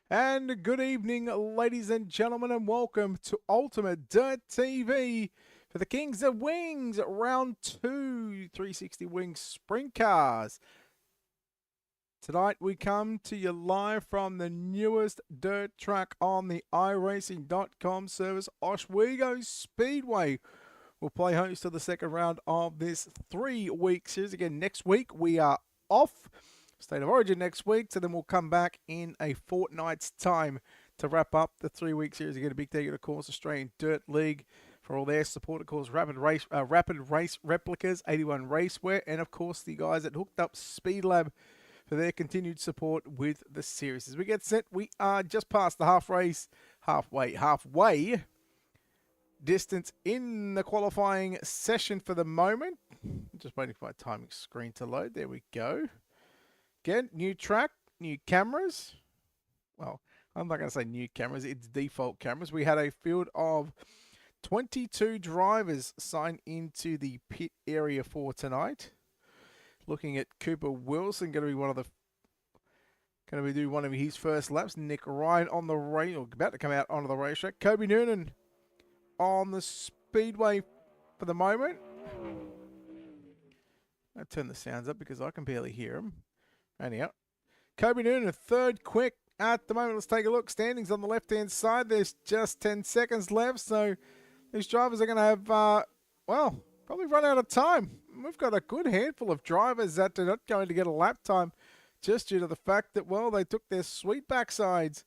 And good evening, ladies and gentlemen, and welcome to Ultimate Dirt TV for the Kings of Wings, round 2, 360 Wings Sprint Cars. Tonight we come to you live from the newest dirt track on the iRacing.com service, Oswego Speedway. We'll play host to the second round of this 3-week series. Again, next week we are off. State of Origin next week, so then we'll come back in a fortnight's time to wrap up the 3-week series. Again, a big thank you, of course, Australian Dirt League for all their support. Of course, Rapid Race Replicas, 81 Raceware, and of course the guys at Hooked Up Speed Lab for their continued support with the series. As we get set, we are just past the halfway distance in the qualifying session for the moment. Just waiting for my timing screen to load. There we go. Again, new track, new cameras. Well, I'm not going to say new cameras, it's default cameras. We had a field of 22 drivers sign into the pit area for tonight. Looking at Cooper Wilson, going to do one of his first laps. Nick Ryan on the race, or about to come out onto the racetrack. Kobe Noonan on the speedway for the moment. I'll turn the sounds up because I can barely hear him. Anyhow, Kobe Noonan, third quick at the moment. Let's take a look. Standings on the left-hand side. There's just 10 seconds left, so these drivers are going to have, well, probably run out of time. We've got a good handful of drivers that are not going to get a lap time just due to the fact that, well, they took their sweet backsides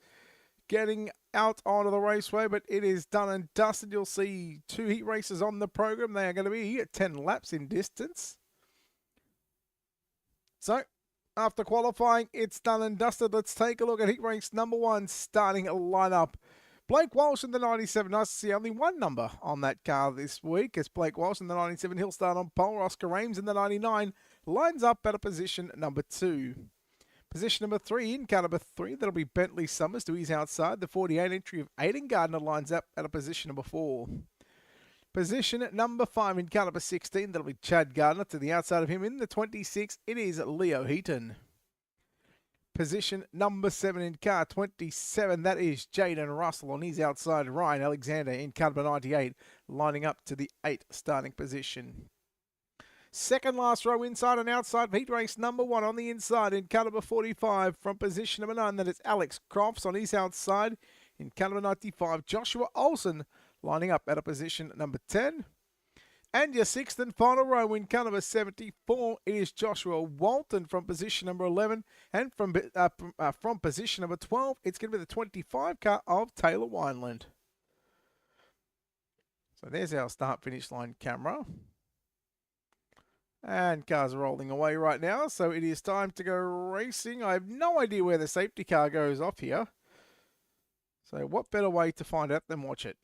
getting out onto the raceway, but it is done and dusted. You'll see 2 heat races on the program. They are going to be at 10 laps in distance. So, after qualifying, it's done and dusted. Let's take a look at heat race number 1 starting lineup. Blake Walsh in the 97. Nice to see only one number on that car this week. It's Blake Walsh in the 97. He'll start on pole. Oscar Ames in the 99 lines up at a position number 2. Position number 3, in car number 3, that'll be Bentley Summers to his outside. The 48 entry of Aiden Gardner lines up at a position number 4. Position at number 5 in car number 16, that'll be Chad Gardner. To the outside of him in the 26, it is Leo Heaton. Position number 7 in car 27, that is Jaden Russell. On his outside, Ryan Alexander in car number 98, lining up to the 8 starting position. Second last row inside and outside of heat race number 1 on the inside in car number 45 from position number 9, that is Alex Crofts. On his outside in car number 95, Joshua Olsen lining up at a position number 10. And your 6th and final row in car number 74, it is Joshua Walton from position number 11. And from position number 12, it's going to be the 25 car of Taylor Wineland. So there's our start-finish line camera. And cars are rolling away right now, so it is time to go racing. I have no idea where the safety car goes off here. So what better way to find out than watch it?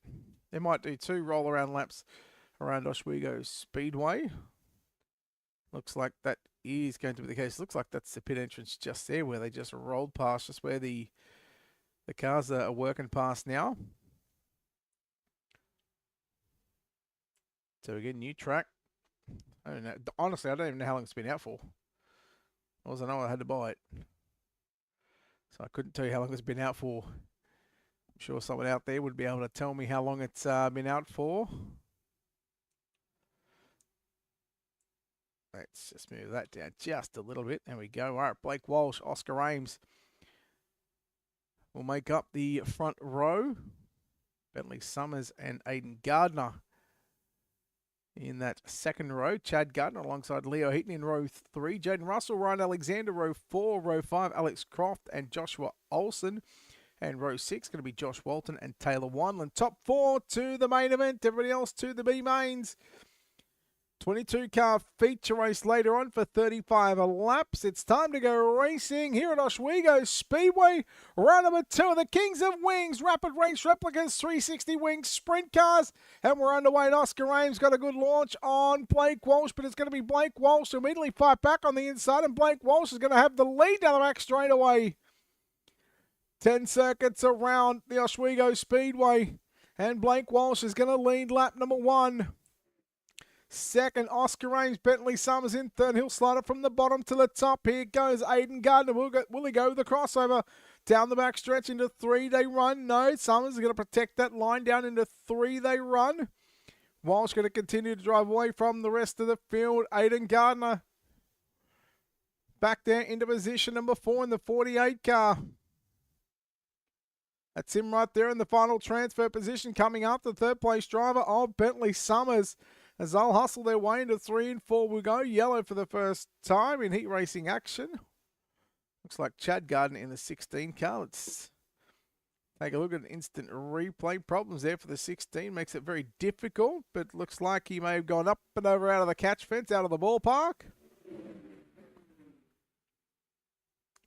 They might do 2 roll-around laps around Oswego Speedway. Looks like that is going to be the case. Looks like that's the pit entrance just there where they just rolled past, just where the cars are working past now. So again, new track. I don't know. Honestly, I don't even know how long it's been out for. All I know, I had to buy it. So I couldn't tell you how long it's been out for. I'm sure someone out there would be able to tell me how long it's been out for. Let's just move that down just a little bit. There we go. All right, Blake Walsh, Oscar Ames will make up the front row. Bentley Summers and Aiden Gardner in that second row. Chad Gardner alongside Leo Heaton in row 3. Jaden Russell, Ryan Alexander, row 4. Row 5, Alex Croft and Joshua Olsen. And row 6, going to be Josh Walton and Taylor Wineland. Top 4 to the main event. Everybody else to the B mains. 22-car feature race later on for 35 laps. It's time to go racing here at Oswego Speedway. Round number 2 of the Kings of Wings, Rapid Race Replicas, 360 Wings Sprint Cars. And we're underway, and Oscar Ames got a good launch on Blake Walsh, but it's going to be Blake Walsh to immediately fight back on the inside, and Blake Walsh is going to have the lead down the back straight away. 10 circuits around the Oswego Speedway, and Blake Walsh is going to lead lap number 1. Second, Oscar Ames, Bentley Summers in third. He'll slide it from the bottom to the top. Here goes Aiden Gardner. Will he go with the crossover? Down the back stretch into three, they run. No, Summers is going to protect that line down into three, they run. Walsh going to continue to drive away from the rest of the field. Aiden Gardner back there into position number 4 in the 48 car. That's him right there in the final transfer position, coming up the third place driver of Bentley Summers. As they'll hustle their way into 3 and 4, we'll go yellow for the first time in heat racing action. Looks like Chad Gardner in the 16 car. Let's take a look at an instant replay. Problems there for the 16. Makes it very difficult, but looks like he may have gone up and over out of the catch fence, out of the ballpark.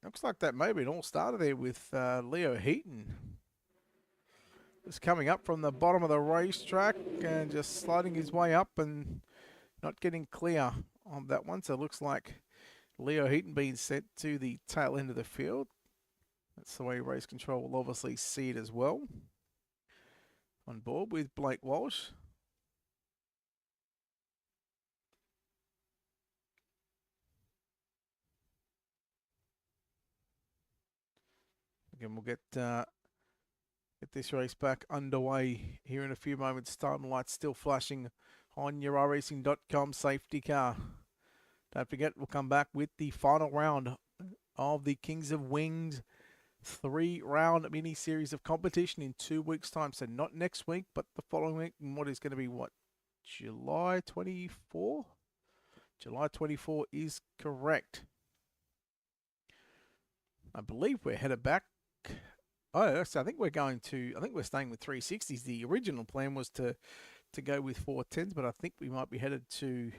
Looks like that may have been all started there with Leo Heaton. Just coming up from the bottom of the racetrack and just sliding his way up and not getting clear on that one. So it looks like Leo Heaton being sent to the tail end of the field. That's the way race control will obviously see it as well. On board with Blake Walsh. Again, we'll get this race back underway here in a few moments' time. Lights still flashing on your iRacing.com safety car. Don't forget, we'll come back with the final round of the Kings of Wings 3-round mini-series of competition in 2 weeks' time. So not next week, but the following week, and what is going to be, what, July 24? July 24 is correct. I believe we're headed back. Oh, so I think we're staying with 360s. The original plan was to go with 410s, but I think we might be headed to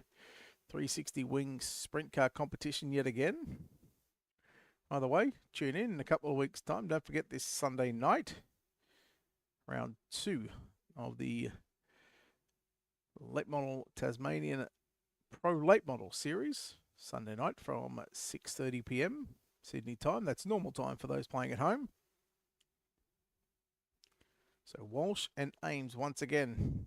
360 Wings Sprint Car competition yet again. Either way, tune in a couple of weeks' time. Don't forget this Sunday night, round 2 of the Late Model Tasmanian Pro Late Model Series. Sunday night from 6:30 p.m. Sydney time. That's normal time for those playing at home. So Walsh and Ames once again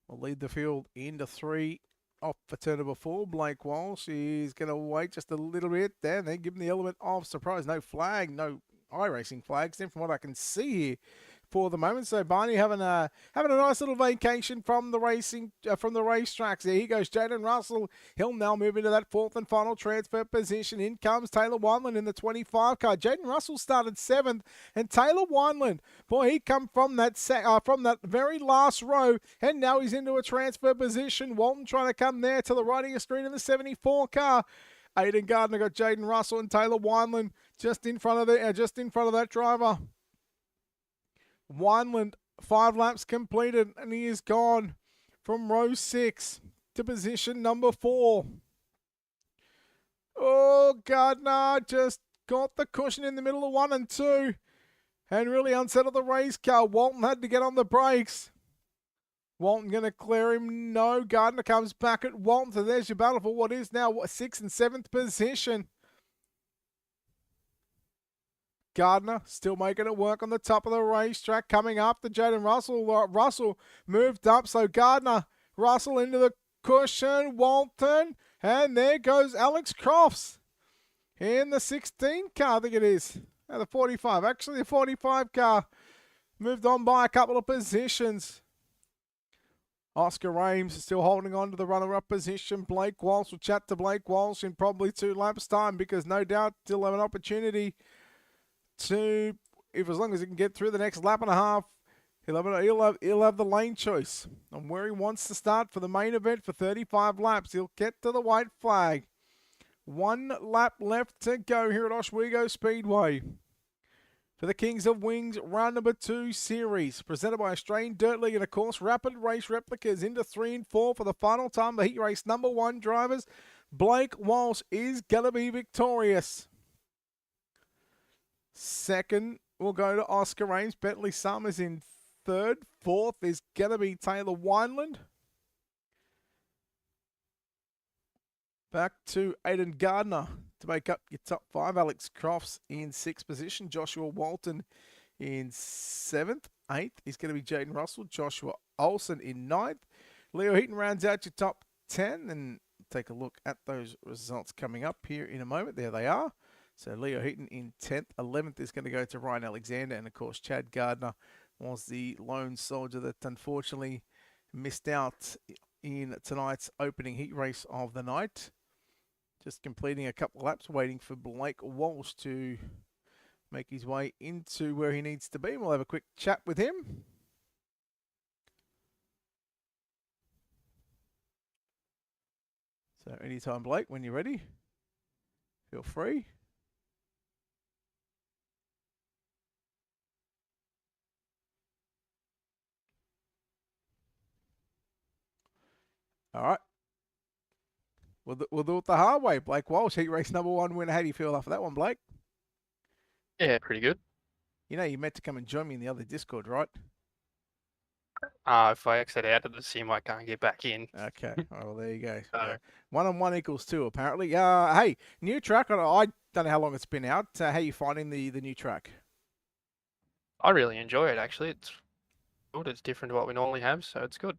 will lead the field into 3. Off for turn number 4, Blake Walsh is going to wait just a little bit there and then give him the element of surprise. No flag, no iRacing flags then from what I can see here for the moment. So Barney having a nice little vacation from the racetracks. There he goes, Jaden Russell. He'll now move into that 4th and final transfer position. In comes Taylor Wineland in the 25 car. Jaden Russell started 7th, and Taylor Wineland, boy, he come from that very last row, and now he's into a transfer position. Walton trying to come there to the right of your screen in the 74 car. Aiden Gardner got Jaden Russell and Taylor Wineland just in front of that driver. Wineland, 5 laps completed, and he is gone from row 6 to position number 4. Oh, Gardner just got the cushion in the middle of 1 and 2 and really unsettled the race car. Walton had to get on the brakes. Walton going to clear him. No, Gardner comes back at Walton. So there's your battle for what is now 6th and 7th position. Gardner still making it work on the top of the racetrack. Coming up to Jaden Russell. Russell moved up. So Gardner, Russell into the cushion. Walton. And there goes Alex Crofts in the 16 car, I think it is. The 45. Actually, the 45 car moved on by a couple of positions. Oscar Ames still holding on to the runner-up position. Blake Walsh will chat to Blake Walsh in probably 2 laps' time because no doubt he'll have an opportunity to, if as long as he can get through the next lap and a half, he'll have the lane choice on where he wants to start for the main event for 35 laps. He'll get to the white flag. 1 lap left to go here at Oswego Speedway for the Kings of Wings round number 2 series, presented by Australian Dirt League and of course Rapid Race Replicas into 3 and 4 for the final time. The heat race number 1 drivers. Blake Walsh is going to be victorious. Second will go to Oscar Ames. Bentley Summers in 3rd. 4th is going to be Taylor Wineland. Back to Aiden Gardner to make up your top 5. Alex Crofts in 6th position. Joshua Walton in 7th. 8th is going to be Jaden Russell. Joshua Olsen in 9th. Leo Heaton rounds out your top 10, and take a look at those results coming up here in a moment. There they are. So Leo Heaton in 10th. 11th is going to go to Ryan Alexander. And, of course, Chad Gardner was the lone soldier that unfortunately missed out in tonight's opening heat race of the night. Just completing a couple laps, waiting for Blake Walsh to make his way into where he needs to be. We'll have a quick chat with him. So anytime, Blake, when you're ready, feel free. All right. We'll do it the hard way. Blake Walsh, heat race number 1 winner. How do you feel after that one, Blake? Yeah, pretty good. You know, you meant to come and join me in the other Discord, right? If I exit out of the sim, I can't get back in. Okay. Well, there you go. 1 and 1 equals 2, apparently. Hey, new track. I don't know how long it's been out. How are you finding the new track? I really enjoy it, actually. It's good. It's different to what we normally have, so it's good.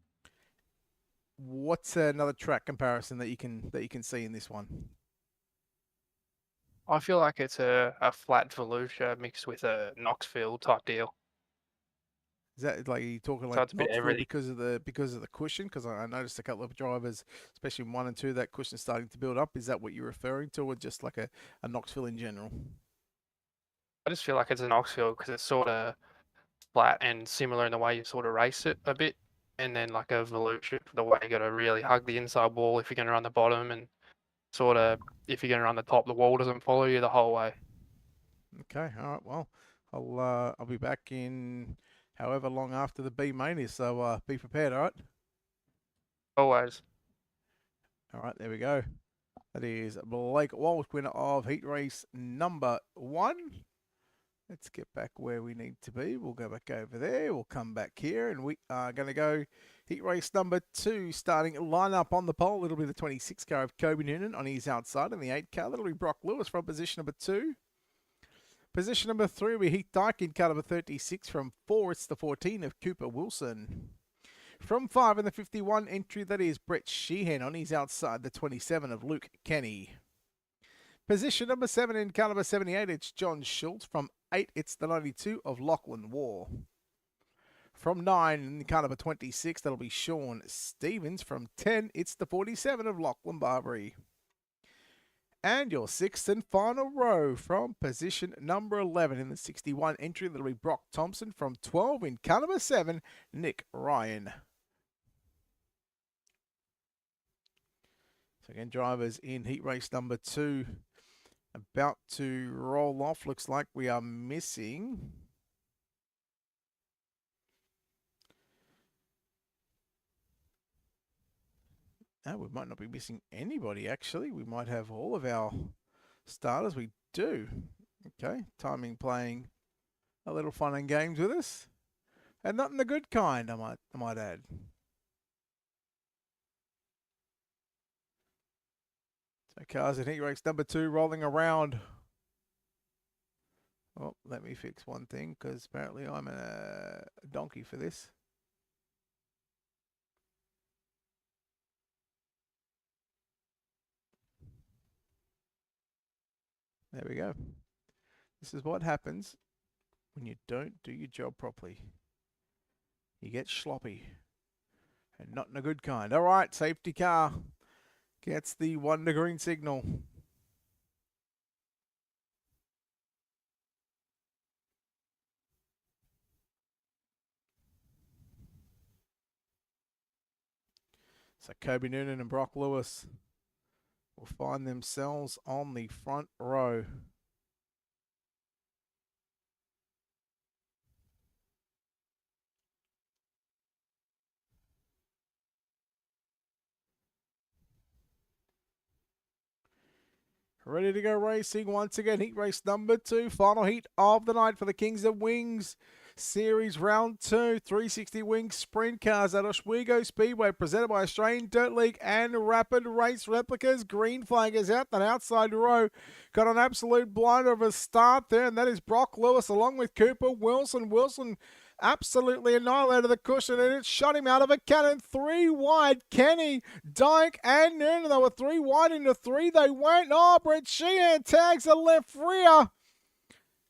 What's another track comparison that you can see in this one? I feel like it's a flat Volusia mixed with a Knoxville type deal. Is that like you talking So like it's a bit Knoxville everything. because of the cushion? Because I noticed a couple of drivers, especially in 1 and 2, that cushion starting to build up. Is that what you're referring to, or just like a Knoxville in general? I just feel like it's a Knoxville because it's sort of flat and similar in the way you sort of race it a bit. And then like a Volusia, the way you got to really hug the inside wall if you're going to run the bottom, and sort of if you're going to run the top, the wall doesn't follow you the whole way. Okay, all right. Well, I'll be back in however long after the B main is, so be prepared. All right. Always. All right, there we go. That is Blake Walsh, winner of heat race number 1. Let's get back where we need to be. We'll go back over there. We'll come back here, and we are going to go heat race number 2, starting lineup on the pole. It'll be the 26 car of Kobe Noonan on his outside, and the 8 car. That'll be Brock Lewis from position number 2. Position number 3 will be Heath Dyke in car number 36. From 4, it's the 14 of Cooper Wilson. From 5 in the 51 entry, that is Brett Sheehan on his outside, the 27 of Luke Kenny. Position number 7 in car number 78, it's John Schultz. From 8, it's the 92 of Lachlan War. From 9 in car number 26, that'll be Sean Stevens. From 10, it's the 47 of Lachlan Barbary. And your 6th and final row from position number 11 in the 61 entry, that'll be Brock Thompson. From 12 in car number 7, Nick Ryan. So again, drivers in heat race number 2 about to roll off. Looks like we are missing we might not be missing anybody, actually. We might have all of our starters. We do. Okay, timing playing a little fun and games with us. And not in the good kind, I might add. So cars in heat race number 2 rolling around. Oh, let me fix one thing, because apparently I'm a donkey for this. There we go. This is what happens when you don't do your job properly. You get sloppy. And not in a good kind. All right, safety car gets the 1 to green signal. So Kobe Noonan and Brock Lewis will find themselves on the front row. Ready to go racing once again. Heat race number 2. Final heat of the night for the Kings of Wings Series Round 2. 360 Wings Sprint Cars at Oswego Speedway, presented by Australian Dirt League and Rapid Race Replicas. Green flag is out. That outside row got an absolute blinder of a start there, and that is Brock Lewis along with Cooper Wilson. Wilson absolutely annihilated the cushion, and it shot him out of a cannon. 3 wide. Kenny, Dyke, and Noonan. They were 3 wide into 3. They went. Oh, Brett Sheehan tags the left rear.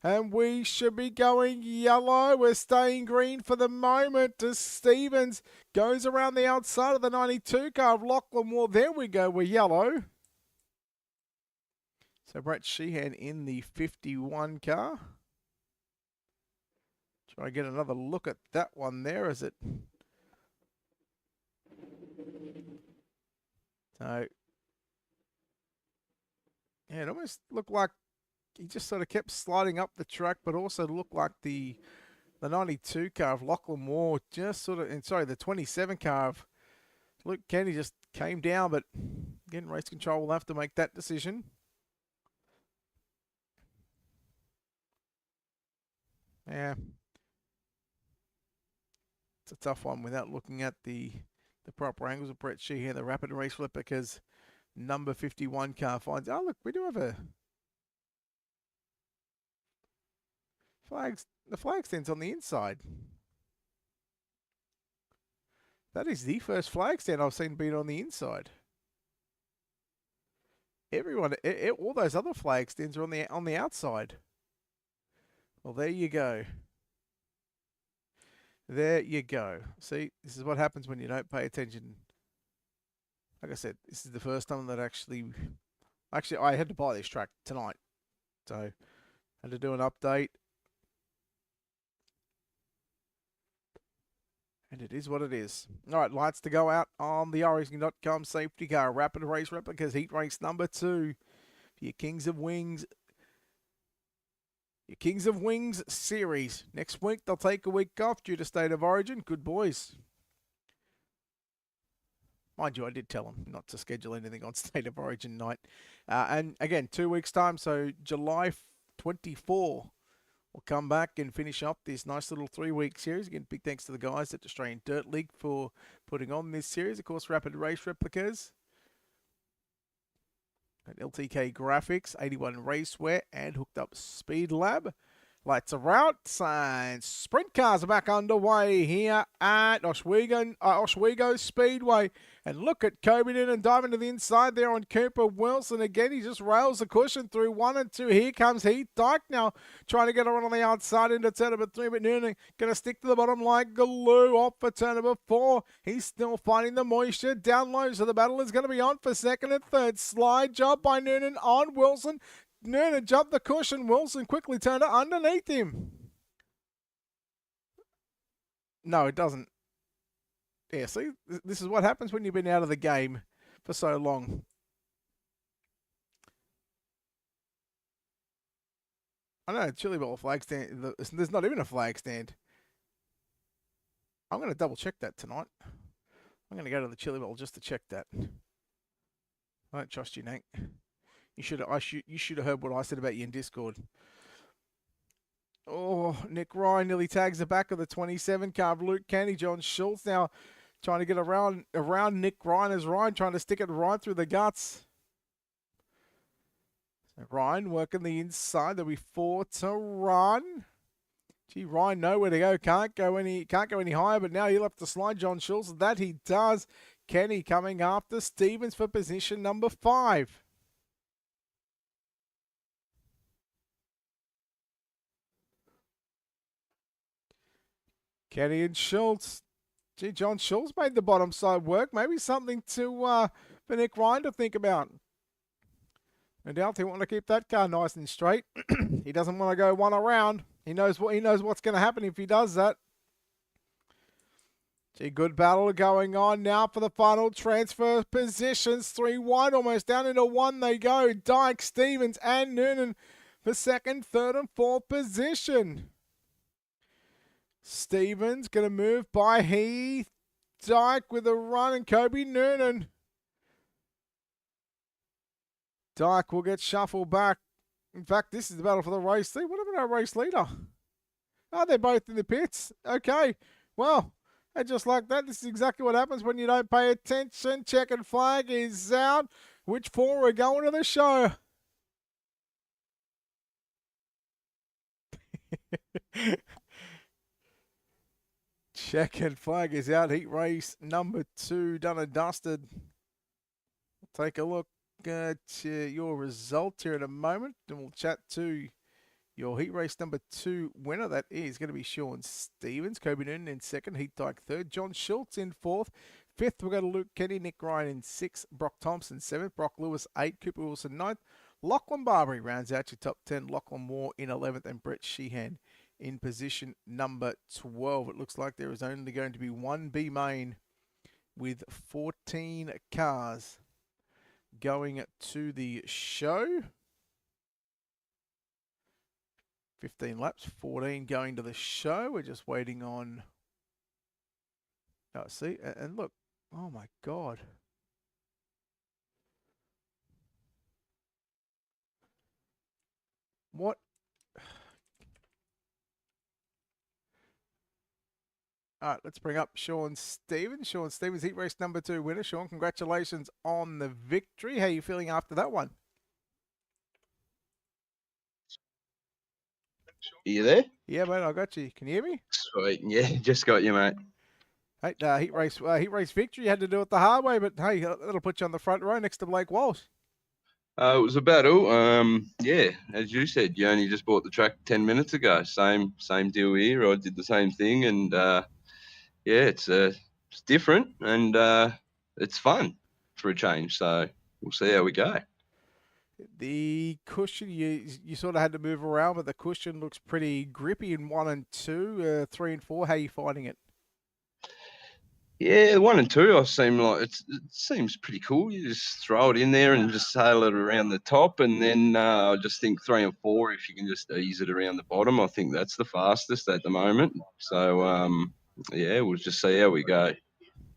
And we should be going yellow. We're staying green for the moment as Stevens goes around the outside of the 92 car of Lachlan Moore. There we go. We're yellow. So Brett Sheehan in the 51 car. Try to get another look at that one there. Is it? So, yeah, it almost looked like he just sort of kept sliding up the track, but also looked like the 92 car of Lachlan Moore just sort of, and sorry, the 27 car of Luke Kenny just came down, but again, race control will have to make that decision. Yeah. It's a tough one without looking at the proper angles of Brett Sheehan, the rapid race flip, because number 51 car finds, oh look, we do have a the flag stand's on the inside. That is the first flag stand I've seen being on the inside. Everyone, all those other flag stands are on the outside. Well, there you go. There you go. See, this is what happens when you don't pay attention. Like I said, this is the first time that actually I had to buy this track tonight, so I had to do an update. And it is what it is. All right, lights to go out on the iRacing.com safety car. Rapid race replicas, heat race number 2. For your Kings of Wings. Your Kings of Wings series. Next week, they'll take a week off due to State of Origin. Good boys. Mind you, I did tell them not to schedule anything on State of Origin night. And again, 2 weeks' time, so July 24. We'll come back and finish up this nice little 3-week series. Again, big thanks to the guys at Australian Dirt League for putting on this series. Of course, Rapid Race Replicas at LTK Graphics, 81 Raceware, and Hooked Up Speed Lab. Lights are out, and sprint cars are back underway here at Oswego Speedway. And look at Kobe Noonan diving to the inside there on Cooper Wilson. Again, he just rails the cushion through 1 and 2. Here comes Heath Dyke now, trying to get around on the outside into turn number 3. But Noonan going to stick to the bottom like glue off for turn number 4. He's still finding the moisture down low, so the battle is going to be on for second and third. Slide job by Noonan on Wilson. Noonan jumped the cushion. Wilson quickly turned it underneath him. No, it doesn't. Yeah, see, this is what happens when you've been out of the game for so long. I know, Chili Bowl flag stand. There's not even a flag stand. I'm going to double check that tonight. I'm going to go to the Chili Bowl just to check that. I don't trust you, Nate. You should have heard what I said about you in Discord. Oh, Nick Ryan nearly tags the back of the 27 car of Luke Kenny. John Schultz now trying to get around Nick Ryan as Ryan trying to stick it right through the guts. So Ryan working the inside. There'll be 4 to run. Gee, Ryan nowhere to go. Can't go any higher, but now he'll have to slide John Schultz. That he does. Kenny coming after Stevens for position number 5. Kenny and Schultz. Gee, John Schultz made the bottom side work. Maybe something to for Nick Ryan to think about. No doubt he want to keep that car nice and straight. He doesn't want to go one around. He knows what's going to happen if he does that. Gee, good battle going on now for the final transfer positions. 3 wide, almost down into 1 they go. Dyke, Stevens, and Noonan for second, third, and fourth position. Stevens going to move by Heath Dyke with a run, and Kobe Noonan. Dyke will get shuffled back. In fact, this is the battle for the race lead. What happened to our race leader? Oh, they're both in the pits. Okay, well, and just like that, this is exactly what happens when you don't pay attention. Checkered flag is out. Which 4 are going to the show? Checkered flag is out. Heat race number 2 done and dusted. Take a look at your result here in a moment, and we'll chat to your heat race number 2 winner. That is going to be Sean Stevens. Kobe Noonan in second. Heat Dyke third. John Schultz in fourth. Fifth, we'll go to Luke Kenny. Nick Ryan in sixth. Brock Thompson seventh. Brock Lewis 8th. Cooper Wilson 9th. Lachlan Barbary rounds out your top 10. Lachlan Moore in 11th. And Brett Sheehan in position number 12. It looks like there is only going to be one B main with 14 cars going to the show. 15 laps, 14 going to the show. We're just waiting on... Oh, see, and look. Oh, my God. What? All right, let's bring up Sean Stevens. Sean Stevens, heat race number 2 winner. Sean, congratulations on the victory. How are you feeling after that one? Are you there? Yeah, mate, I got you. Can you hear me? Sweet. Yeah, just got you, mate. Hey, heat race victory. You had to do it the hard way, but hey, that'll put you on the front row next to Blake Walsh. It was a battle. Yeah, as you said, you only just bought the track 10 minutes ago. Same deal here. I did the same thing, and yeah, it's different and it's fun for a change. So we'll see how we go. The cushion, you sort of had to move around, but the cushion looks pretty grippy in 1 and 2, 3 and 4. How are you finding it? Yeah, 1 and 2, I seem like it seems pretty cool. You just throw it in there and just sail it around the top, and then I just think 3 and 4, if you can just ease it around the bottom, I think that's the fastest at the moment. So yeah, we'll just see how we go.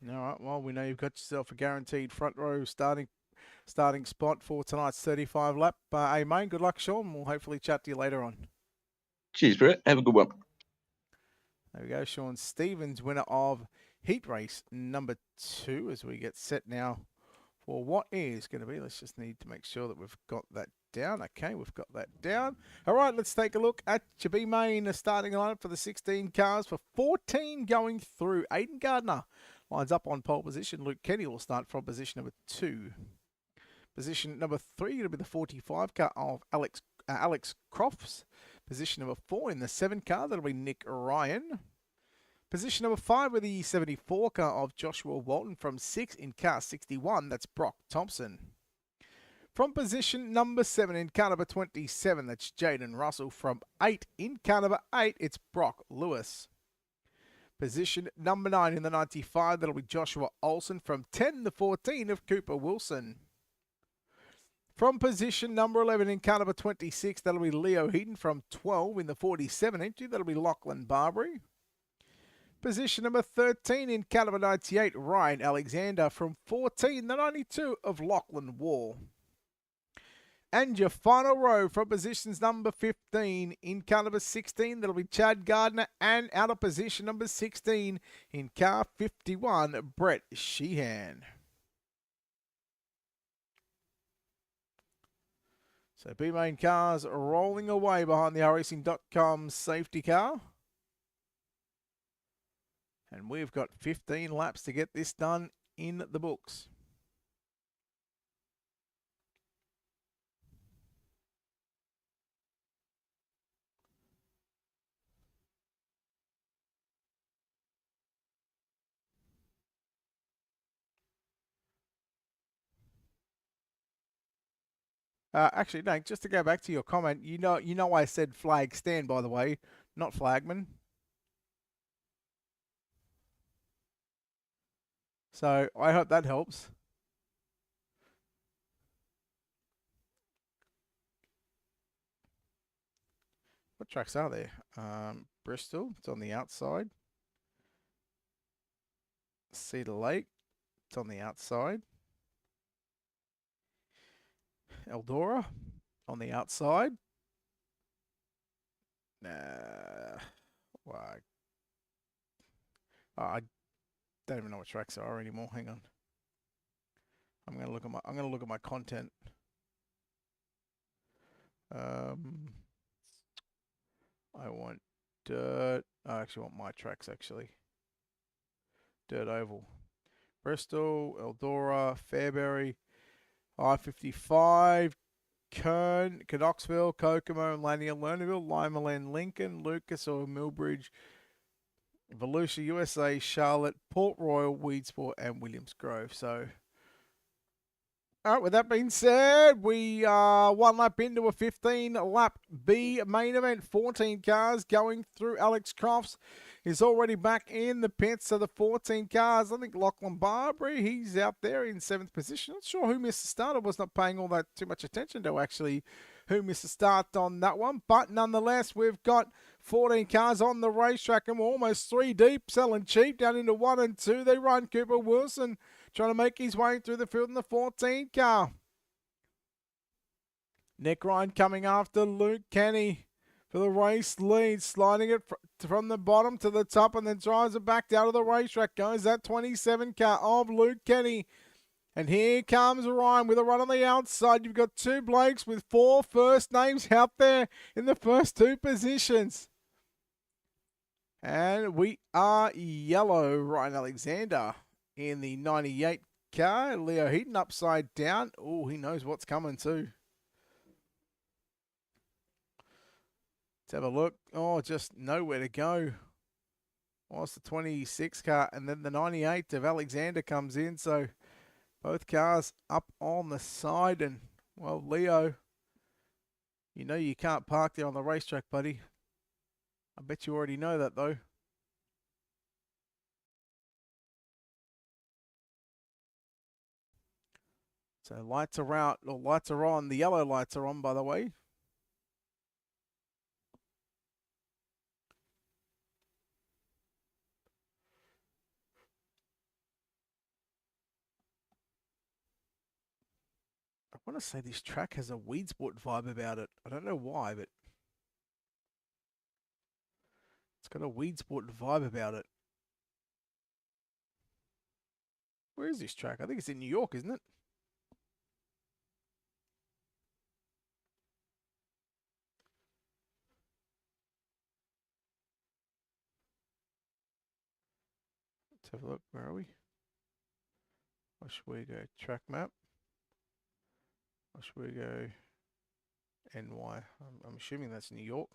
All right. Well, we know you've got yourself a guaranteed front row starting spot for tonight's 35 lap. Hey, mate, good luck, Sean. We'll hopefully chat to you later on. Cheers, Brett. Have a good one. There we go. Sean Stevens, winner of heat race number 2, as we get set now for what is going to be. Let's just need to make sure that we've got that down. Okay, we've got that down. All right, let's take a look at your B main starting lineup for the 16 cars, for 14 going through. Aidan Gardner lines up on pole position. Luke Kenny will start from position number 2. Position number 3 going to be the 45 car of Alex Crofts. Position number 4 in the 7 car, that'll be Nick Ryan. Position number 5 with the 74 car of Joshua Walton. From 6 in car 61, that's Brock Thompson. From position number 7 in car number 27, that's Jaden Russell. From 8 in car number 8, it's Brock Lewis. Position number 9 in the 95, that'll be Joshua Olsen. From 10 to 14 of Cooper Wilson. From position number 11 in car number 26, that'll be Leo Heaton. From 12 in the 47 entry, that'll be Lachlan Barbary. Position number 13 in car number 98, Ryan Alexander. From 14, the 92 of Lachlan Wall. And your final row from positions number 15 in car number 16, that'll be Chad Gardner. And out of position number 16 in car 51, Brett Sheehan. So B-Main cars rolling away behind the iRacing.com safety car. And we've got 15 laps to get this done in the books. Actually, no, just to go back to your comment, you know I said flag stand, by the way, not flagman. So I hope that helps. What tracks are there? Bristol, it's on the outside. Cedar Lake, it's on the outside. Eldora, on the outside. Well, I don't even know what tracks there are anymore. Hang on. I'm gonna look at my content. I want dirt. I actually want my tracks actually. Dirt Oval. Bristol, Eldora, Fairbury, I-55, Kern, Cadoxville, Kokomo, Lanier, Lernerville, Limeland, Lincoln, Lucas or Millbridge, Volusia, USA, Charlotte, Port Royal, Weedsport, and Williams Grove. So, all right, with that being said, we are one lap into a 15-lap B main event. 14 cars going through. Alex Crofts is already back in the pits. So the 14 cars, I think Lachlan Barbary, he's out there in 7th position. Not sure who missed the start. I was not paying all that too much attention to actually who missed the start on that one. But nonetheless, we've got 14 cars on the racetrack and we're almost 3 deep, selling cheap down into 1 and 2. They run Cooper Wilson trying to make his way through the field in the 14 car. Nick Ryan coming after Luke Kenny for the race lead, sliding it from the bottom to the top and then drives it back down to the racetrack. Goes that 27 car of Luke Kenny. And here comes Ryan with a run on the outside. You've got 2 blokes with 4 first names out there in the first 2 positions. And we are yellow. Ryan Alexander in the 98 car. Leo Heaton upside down. Oh, he knows what's coming too. Let's have a look. Oh, just nowhere to go. Whilst the 26 car and then the 98 of Alexander comes in. So both cars up on the side. And, well, Leo, you know you can't park there on the racetrack, buddy. I bet you already know that, though. So lights are out, or lights are on. The yellow lights are on, by the way. I want to say this track has a weed sport vibe about it. I don't know why, but it's got a weed sport vibe about it. Where is this track? I think it's in New York, isn't it? Let's have a look. Where are we? Oswego track map. Oswego NY. I'm assuming that's New York.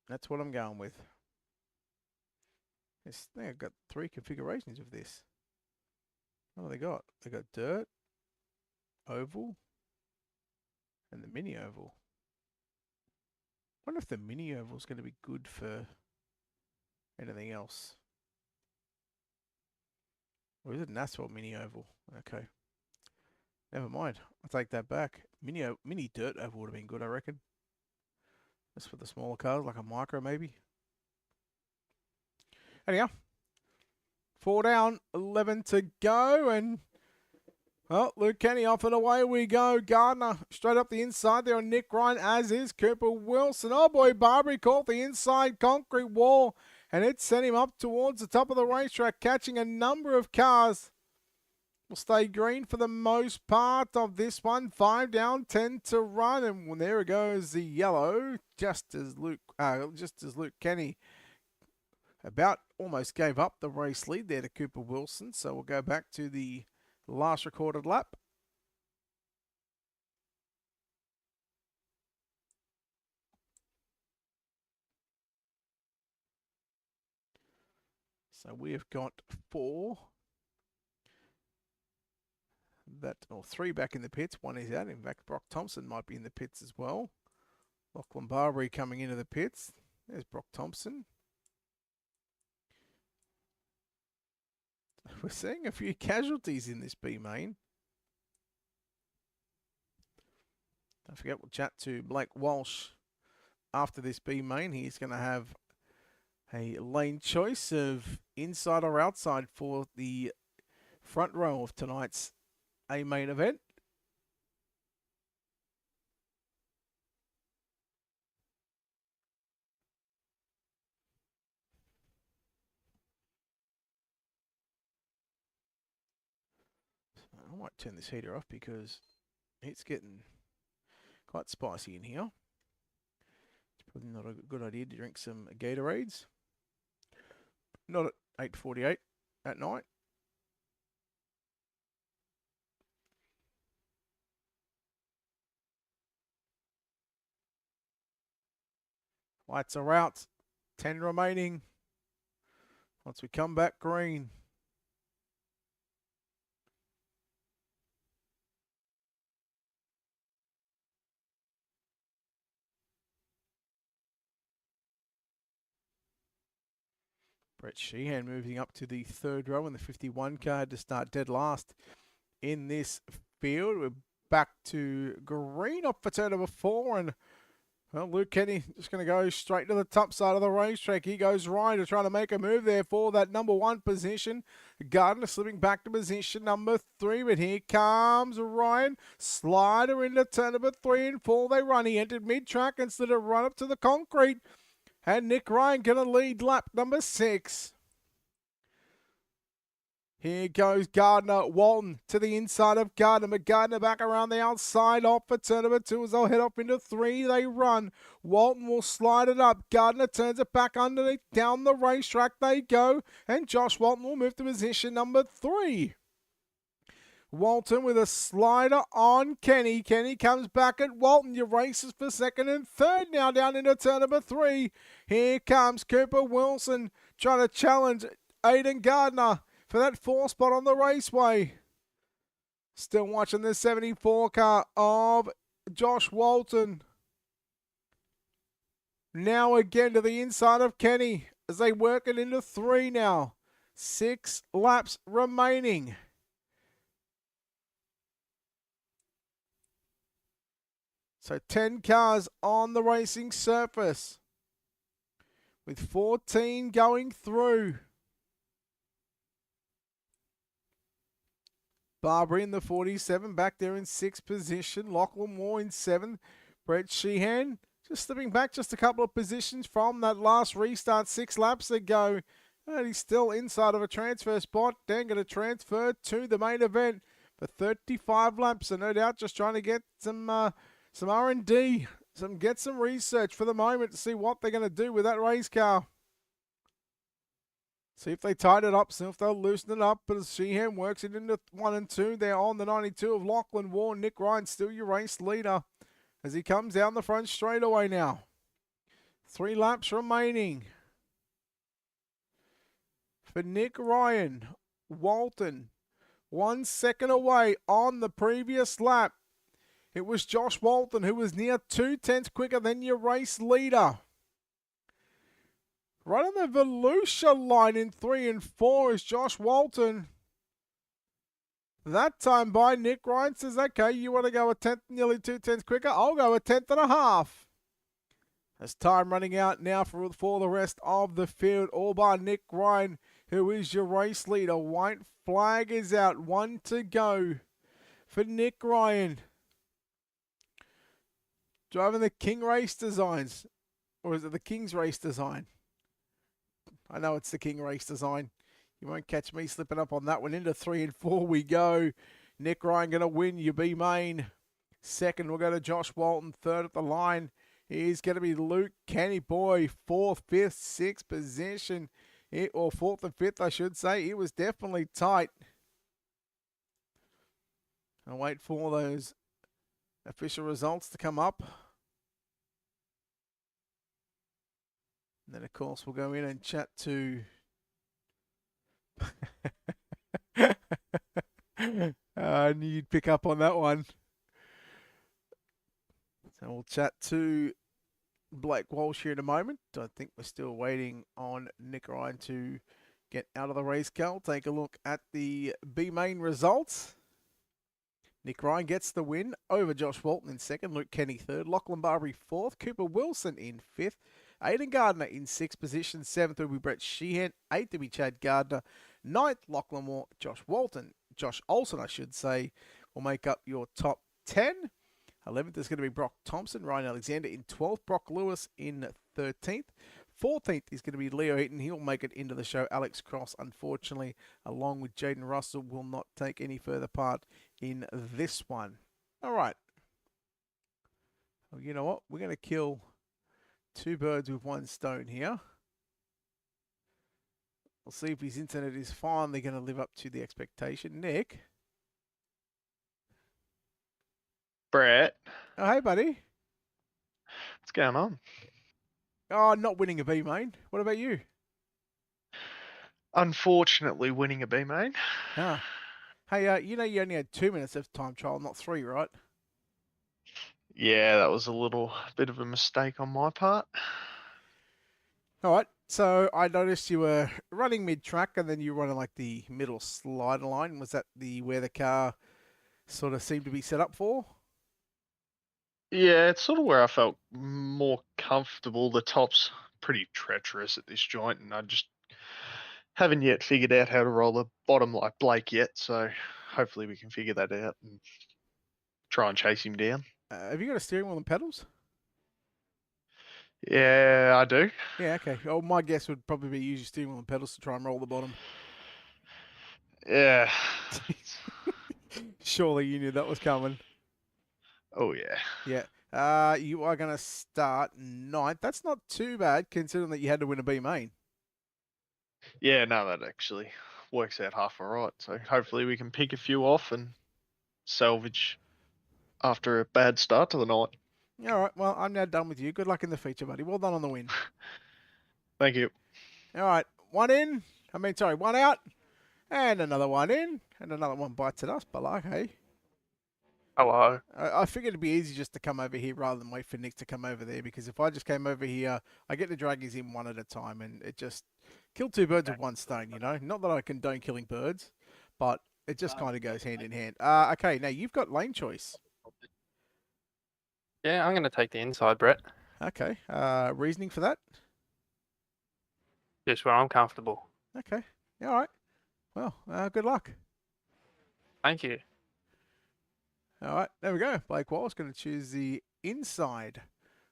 That's what I'm going with. I think I've got 3 configurations of this. What have they got? They got dirt, oval, and the mini oval. I wonder if the mini oval is going to be good for anything else. Or is it an asphalt mini oval? Okay. Never mind. I'll take that back. Mini dirt oval would have been good, I reckon. Just for the smaller cars, like a micro maybe. Anyhow. 4 down, 11 to go, and well, Luke Kenny off and away we go. Gardner straight up the inside there on Nick Ryan, as is Cooper Wilson. Oh boy, Barbary caught the inside concrete wall, and it sent him up towards the top of the racetrack, catching a number of cars. Will stay green for the most part of this one. 5 down, 10 to run, and there it goes, the yellow, just as Luke Kenny about almost gave up the race lead there to Cooper Wilson. So we'll go back to the last recorded lap. So we have got 4. Or 3 back in the pits. 1 is out. In fact, Brock Thompson might be in the pits as well. Lachlan Barbary coming into the pits. There's Brock Thompson. We're seeing a few casualties in this B main. Don't forget, we'll chat to Blake Walsh after this B main. He's going to have a lane choice of inside or outside for the front row of tonight's A main event. I might turn this heater off because it's getting quite spicy in here. Probably not a good idea to drink some Gatorades. Not at 8:48 at night. Lights are out. 10 remaining. Once we come back green. Brett Sheehan moving up to the third row in the 51 car to start dead last in this field. We're back to green off for turn number 4, and well, Luke Kenny just going to go straight to the top side of the racetrack. He goes right to try to make a move there for that number 1 position. Gardner slipping back to position number 3, but here comes Ryan. Slider into turn number 3 and 4. They run. He entered mid-track instead of run up to the concrete. And Nick Ryan going to lead lap number 6. Here goes Gardner. Walton to the inside of Gardner. But Gardner back around the outside off for turn number 2 as they'll head off into 3. They run. Walton will slide it up. Gardner turns it back underneath. Down the racetrack they go. And Josh Walton will move to position number 3. Walton with a slider on Kenny. Kenny comes back at Walton. Your races for second and third now down into turn number 3. Here comes Cooper Wilson trying to challenge Aiden Gardner for that 4 spot on the raceway. Still watching the 74 car of Josh Walton. Now again to the inside of Kenny as they work it into 3 now. 6 laps remaining. So 10 cars on the racing surface with 14 going through. Barbary in the 47 back there in 6th position. Lachlan Moore in 7th. Brett Sheehan just slipping back just a couple of positions from that last restart 6 laps ago. And he's still inside of a transfer spot. Then going to transfer to the main event for 35 laps. So no doubt just trying to get some R&D, get some research for the moment to see what they're going to do with that race car. See if they tighten it up, see if they'll loosen it up. But as Sheehan works it into 1 and 2, they're on the 92 of Lachlan Warren. Nick Ryan still your race leader as he comes down the front straightaway now. 3 laps remaining. For Nick Ryan, Walton, 1 second away on the previous lap. It was Josh Walton who was near 2/10 quicker than your race leader. Right on the Volusia line in 3 and 4 is Josh Walton. That time by Nick Ryan says, okay, you want to go a 10th, nearly 2/10 quicker? I'll go a 10th and a half. As time running out now for the rest of the field, all by Nick Ryan, who is your race leader. White flag is out, 1 to go for Nick Ryan. Driving the King Race Designs. Or is it the King's Race Design? I know it's the King Race Design. You won't catch me slipping up on that one. Into 3 and 4 we go. Nick Ryan going to win your B main. Second, we'll go to Josh Walton. Third at the line is going to be Luke Kenny. Boy, 4th, 5th, 6th position. Or 4th and 5th, I should say. It was definitely tight. I'll wait for those official results to come up. And then, of course, we'll go in and chat to... I knew you'd pick up on that one. So we'll chat to Blake Walsh here in a moment. I think we're still waiting on Nick Ryan to get out of the race car. We'll take a look at the B main results. Nick Ryan gets the win over Josh Walton in 2nd. Luke Kenny 3rd. Lachlan Barbary 4th. Cooper Wilson in 5th. Aiden Gardner in 6th position. 7th will be Brett Sheehan. 8th will be Chad Gardner. 9th, Lachlan Moore. Josh Olsen, I should say, will make up your top 10. 11th is going to be Brock Thompson. Ryan Alexander in 12th. Brock Lewis in 13th. 14th is going to be Leo Eaton. He'll make it into the show. Alex Cross, unfortunately, along with Jaden Russell, will not take any further part in this one. All right. Well, you know what? We're going to kill Two birds with one stone here. We'll see if his internet is finally going to live up to the expectation. Nick. Brett, Oh, hey, buddy. what's going on? Oh, not winning a B main. What about you? Unfortunately, winning a B main. Ah. Hey, you know you only had 2 minutes of time trial, not 3, right? Yeah, that was a little bit of a mistake on my part. All right. So I noticed you were running mid-track, and then you were running like the middle slider line. Was that where the car sort of seemed to be set up for? Yeah, it's sort of where I felt more comfortable. The top's pretty treacherous at this joint, and I just haven't yet figured out how to roll the bottom like Blake yet. So hopefully we can figure that out and try and chase him down. Have you got a steering wheel and pedals? Yeah, I do. Yeah, okay. Oh, my guess would probably be use your steering wheel and pedals to try and roll the bottom. Yeah. Surely you knew that was coming. Oh yeah. Yeah. You are going to start 9th. That's not too bad considering that you had to win a B main. Yeah, no, that actually works out half alright. So hopefully we can pick a few off and salvage after a bad start to the night. All right. Well, I'm now done with you. Good luck in the feature, buddy. Well done on the win. Thank you. All right. One out. And another one in. And another one bites at us. But like, hey. Hello. I figured it'd be easy just to come over here rather than wait for Nick to come over there, because if I just came over here, I get the draggies in one at a time, and it just killed two birds with one stone, you know? Not that I condone killing birds, but it just kind of goes hand in hand. Okay, now you've got lane choice. Yeah, I'm going to take the inside, Brett. Okay, reasoning for that? Just where I'm comfortable. Okay, all right. Well, good luck. Thank you. All right, there we go. Blake Wallace going to choose the inside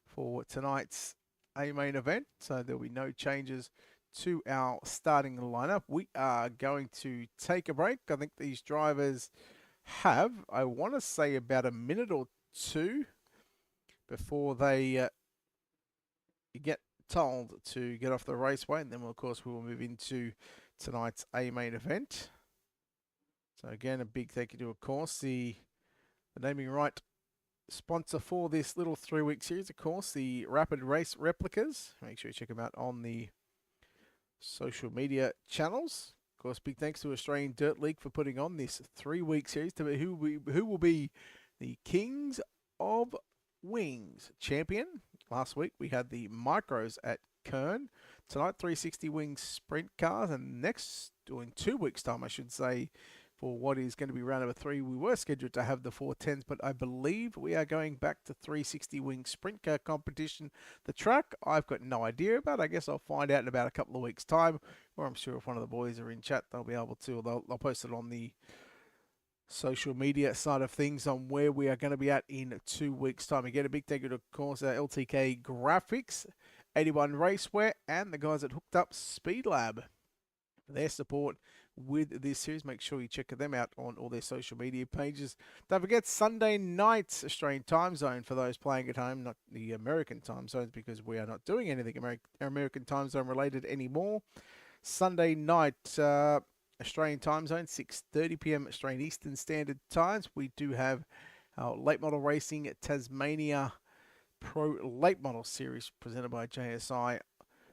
for tonight's A-main event. So there'll be no changes to our starting lineup. We are going to take a break. I think these drivers have, I want to say, about a minute or two before they get told to get off the raceway. And then, of course, we will move into tonight's A-main event. So again, a big thank you to, of course, the naming right sponsor for this little 3-week series, of course, the Rapid Race Replicas. Make sure you check them out on the social media channels. Of course, big thanks to Australian Dirt League for putting on this 3-week series to who will be the Kings of Wings champion. Last week we had the Micros at Kern. Tonight 360 Wings Sprint Cars, and next, or in 2 weeks' time, I should say, for what is going to be round number 3. We were scheduled to have the 410s, but I believe we are going back to 360 Wing Sprint Car competition. The track, I've got no idea about. I guess I'll find out in about a couple of weeks' time, or I'm sure if one of the boys are in chat, they'll be able to. They'll post it on the social media side of things on where we are going to be at in 2 weeks' time. Again, a big thank you to, of course, LTK Graphics, 81 Racewear, and the guys at Hooked Up Speed Lab for their support with this series. Make sure you check them out on all their social media pages. Don't forget, Sunday night Australian time zone for those playing at home, not the American time zones, because we are not doing anything American time zone related anymore. Sunday night Australian time zone, 6:30 p.m. Australian Eastern Standard Times. We do have our late model racing at Tasmania Pro Late Model Series presented by JSI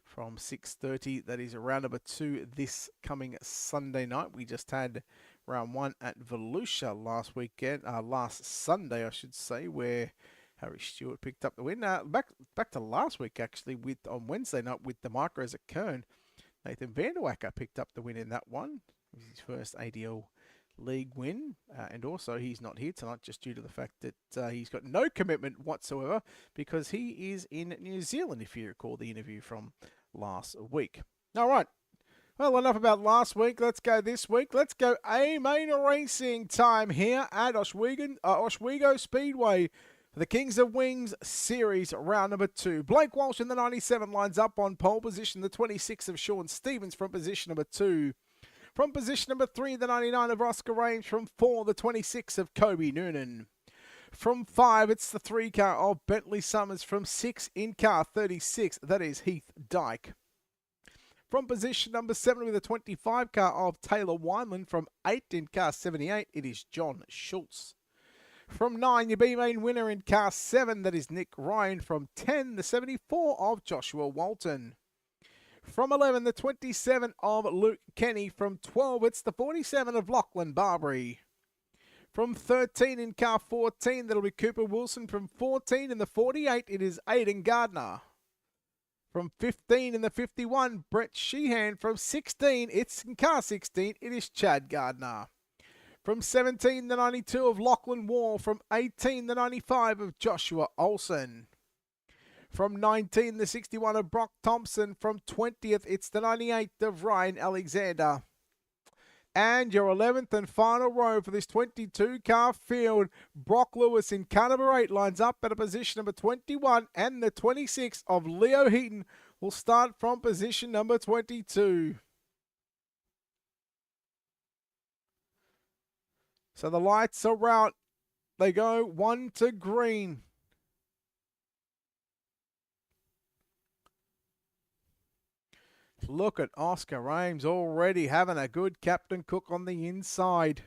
from 6:30. That is round number 2 this coming Sunday night. We just had round 1 at Volusia last Sunday, I should say, where Harry Stewart picked up the win. Back to last week, actually, on Wednesday night with the Micros at Kern. Nathan Vanderwacker picked up the win in that one. It was his first ADL League win, and also he's not here tonight just due to the fact that he's got no commitment whatsoever because he is in New Zealand, if you recall the interview from last week. All right. Well, enough about last week. Let's go this week. Let's go A-main racing time here at Oswego Speedway for the Kings of Wings Series round number 2. Blake Walsh in the 97 lines up on pole position. The 26 of Sean Stevens from position number 2. From position number 3, the 99 of Oscar Range. From 4, the 26 of Kobe Noonan. From 5, it's the 3 car of Bentley Summers. From 6, in car 36, that is Heath Dyke. From position number 7 with the 25 car of Taylor Wineland. From 8, in car 78, it is John Schultz. From 9, your B-main winner in car 7, that is Nick Ryan. From 10, the 74 of Joshua Walton. From 11, the 27 of Luke Kenny. From 12, it's the 47 of Lachlan Barbary. From 13, in car 14, that'll be Cooper Wilson. From 14, in the 48, it is Aidan Gardner. From 15, in the 51, Brett Sheehan. From 16, it's in car 16, it is Chad Gardner. From 17, the 92 of Lachlan Wall. From 18, the 95 of Joshua Olsen. From 19, the 61 of Brock Thompson. From 20th, it's the 98 of Ryan Alexander. And your 11th and final row for this 22-car field, Brock Lewis in car number 8 lines up at a position number 21, and the 26 of Leo Heaton will start from position number 22. So the lights are out. They go 1 to green. Look at Oscar Ames already having a good Captain Cook on the inside.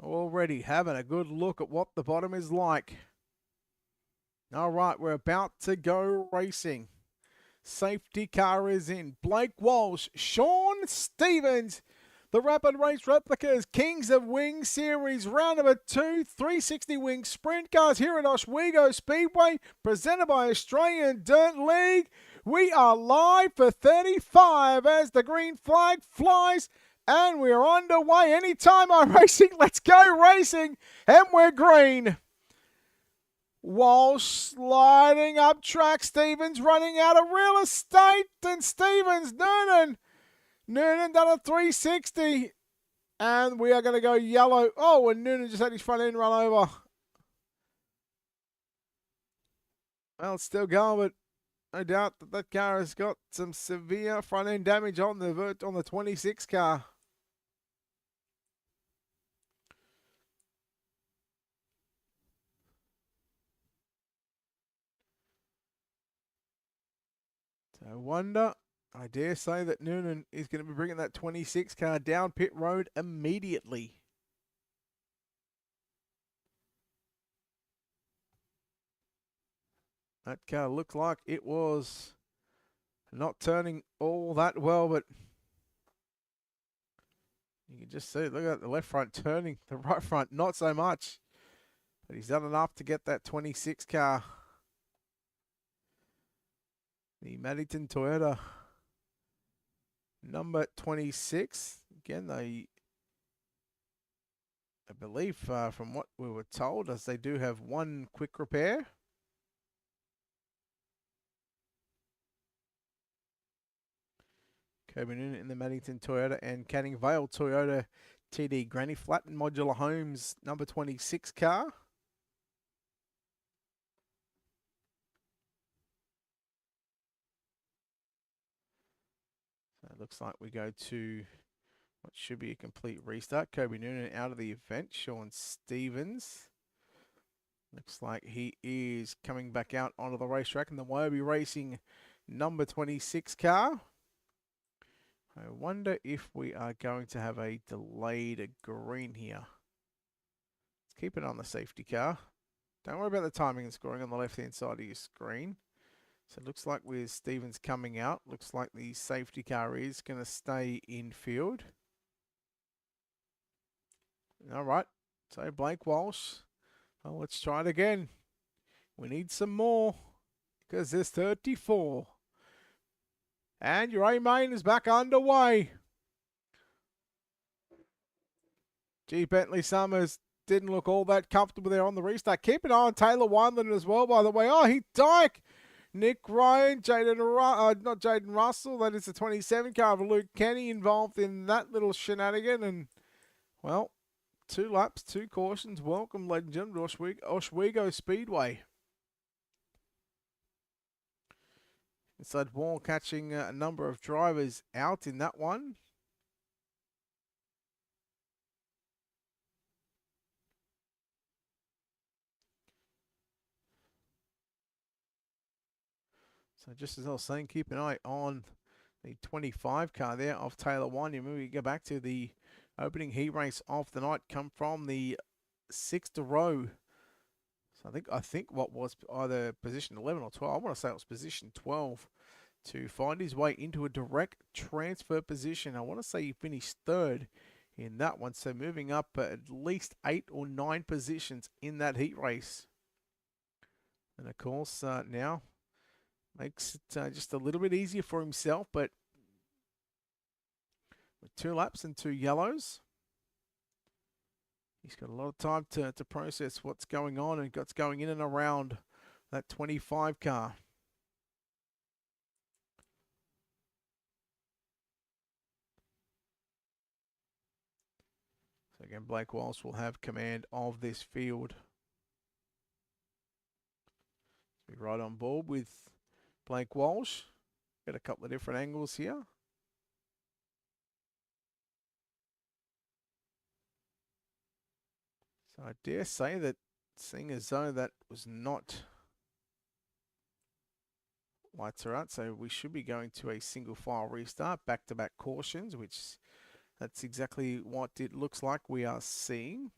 Already having a good look at what the bottom is like. All right, we're about to go racing. Safety car is in. Blake Walsh, Sean Stevens. The Rapid Race Replicas Kings of Wings Series, round number 2, 360 Wings Sprint Cars here at Oswego Speedway, presented by Australian Dirt League. We are live for 35 as the green flag flies, and we're underway. Anytime I'm racing, let's go racing, and we're green. Walsh sliding up track, Stevens running out of real estate, and Stevens, Noonan done a 360, and we are going to go yellow. Oh, and Noonan just had his front end run over. Well, it's still going, but no doubt that car has got some severe front end damage on the 26 car. So I wonder. I dare say that Noonan is going to be bringing that 26 car down pit road immediately. That car looked like it was not turning all that well, but you can just see, look at the left front turning, the right front not so much. But he's done enough to get that 26 car. The Maddington Toyota. Number 26, again, I believe from what we were told, as they do have one quick repair. Kobe Noonan in the Maddington Toyota and Canning Vale Toyota TD Granny Flat and Modular Homes number 26 car. It looks like we go to what should be a complete restart. Kobe Noonan out of the event. Sean Stevens. Looks like he is coming back out onto the racetrack in the Wyobe Racing number 26 car. I wonder if we are going to have a delayed green here. Let's keep it on the safety car. Don't worry about the timing and scoring on the left-hand side of your screen. So it looks like with Stevens coming out, looks like the safety car is going to stay in field. All right, so Blake Walsh. Well, let's try it again. We need some more because there's 34. And your A-main is back underway. Gee, Bentley Summers didn't look all that comfortable there on the restart. Keep an eye on Taylor Wineland as well, by the way. Oh, Heath Dyke. Nick Ryan, not Jaden Russell, that is the 27 car of Luke Kenny involved in that little shenanigan. And, well, 2 laps, 2 cautions. Welcome, ladies and gentlemen, to Oswego Speedway. Inside Wall catching a number of drivers out in that one. So just as I was saying, keep an eye on the 25 car there of Taylor Wanya. We go back to the opening heat race of the night, come from the 6th row. So I think what was either position 11 or 12, I want to say it was position 12, to find his way into a direct transfer position. I want to say he finished 3rd in that one, so moving up at least 8 or 9 positions in that heat race. And of course now makes it just a little bit easier for himself, but with 2 laps and 2 yellows, he's got a lot of time to process what's going on and what's going in and around that 25 car. So again, Blake Walsh will have command of this field. So we're right on board with Blake Walsh. Got a couple of different angles here. So I dare say that, seeing as though that was not lights are out, so we should be going to a single file restart, back-to-back cautions, which that's exactly what it looks like we are seeing.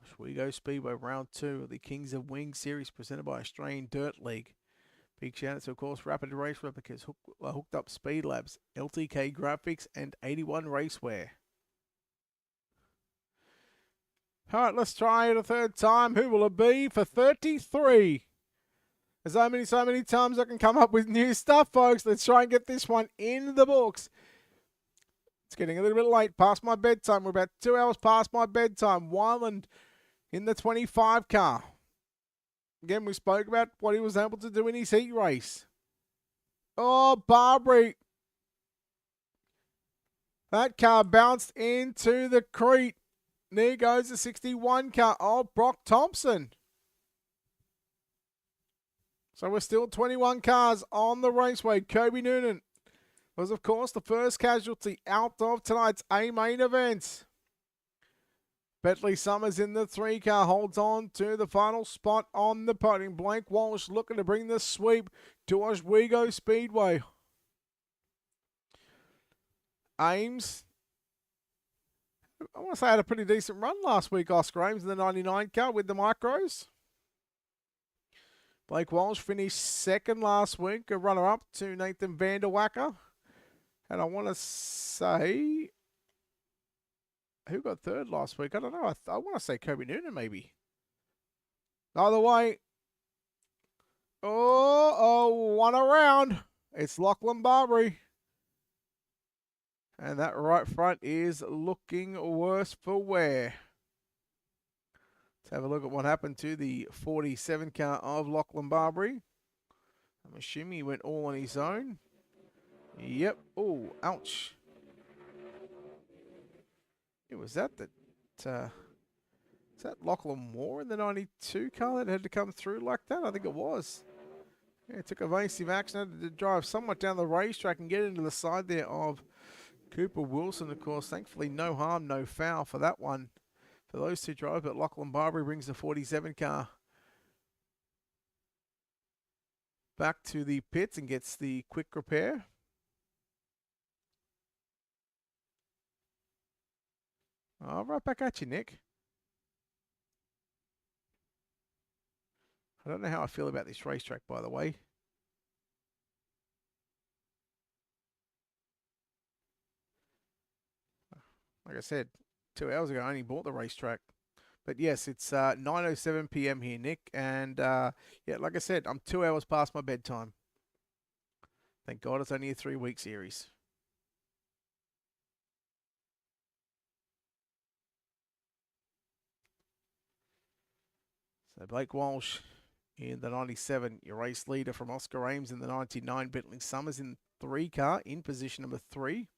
Oswego Speedway Round 2 of the Kings of Wing Series presented by Australian Dirt League. Big shout out to, of course, Rapid Race Replicas, Hooked Up Speed Labs, LTK Graphics, and 81 Racewear. All right, let's try it a third time. Who will it be for 33? There's so many times I can come up with new stuff, folks. Let's try and get this one in the books. It's getting a little bit late, past my bedtime. We're about 2 hours past my bedtime. Wyland in the 25 car. Again, we spoke about what he was able to do in his heat race. Oh, Barbary. That car bounced into the crete. There goes the 61 car. Oh, Brock Thompson. So we're still 21 cars on the raceway. Kobe Noonan was, of course, the first casualty out of tonight's A-main event. Bentley Summers in the 3 car holds on to the final spot on the podium. Blake Walsh looking to bring the sweep to Oswego Speedway. Ames, I want to say, had a pretty decent run last week, Oscar Ames, in the 99 car with the micros. Blake Walsh finished 2nd last week, a runner-up to Nathan Vanderwacker. And I want to say, who got 3rd last week? I don't know. I want to say Kobe Noonan, maybe. Either way, one around. It's Lachlan Barbary. And that right front is looking worse for wear. Let's have a look at what happened to the 47 car of Lachlan Barbary. I'm assuming he went all on his own. Yep. Oh, ouch. It was that is that Lachlan Moore in the 92 car that had to come through like that? I think it was. Yeah, it took evasive action, had to drive somewhat down the racetrack and get into the side there of Cooper Wilson, of course. Thankfully, no harm, no foul for that one. For those 2 drivers, but Lachlan Barbary brings the 47 car back to the pits and gets the quick repair. Right back at you, Nick. I don't know how I feel about this racetrack, by the way. Like I said, 2 hours ago, I only bought the racetrack. But yes, it's 9:07 p.m. here, Nick. And yeah, like I said, I'm 2 hours past my bedtime. Thank God it's only a 3-week series. So Blake Walsh in the 97, your race leader from Oscar Ames in the 99, Bentley Summers in 3 car in position number 3.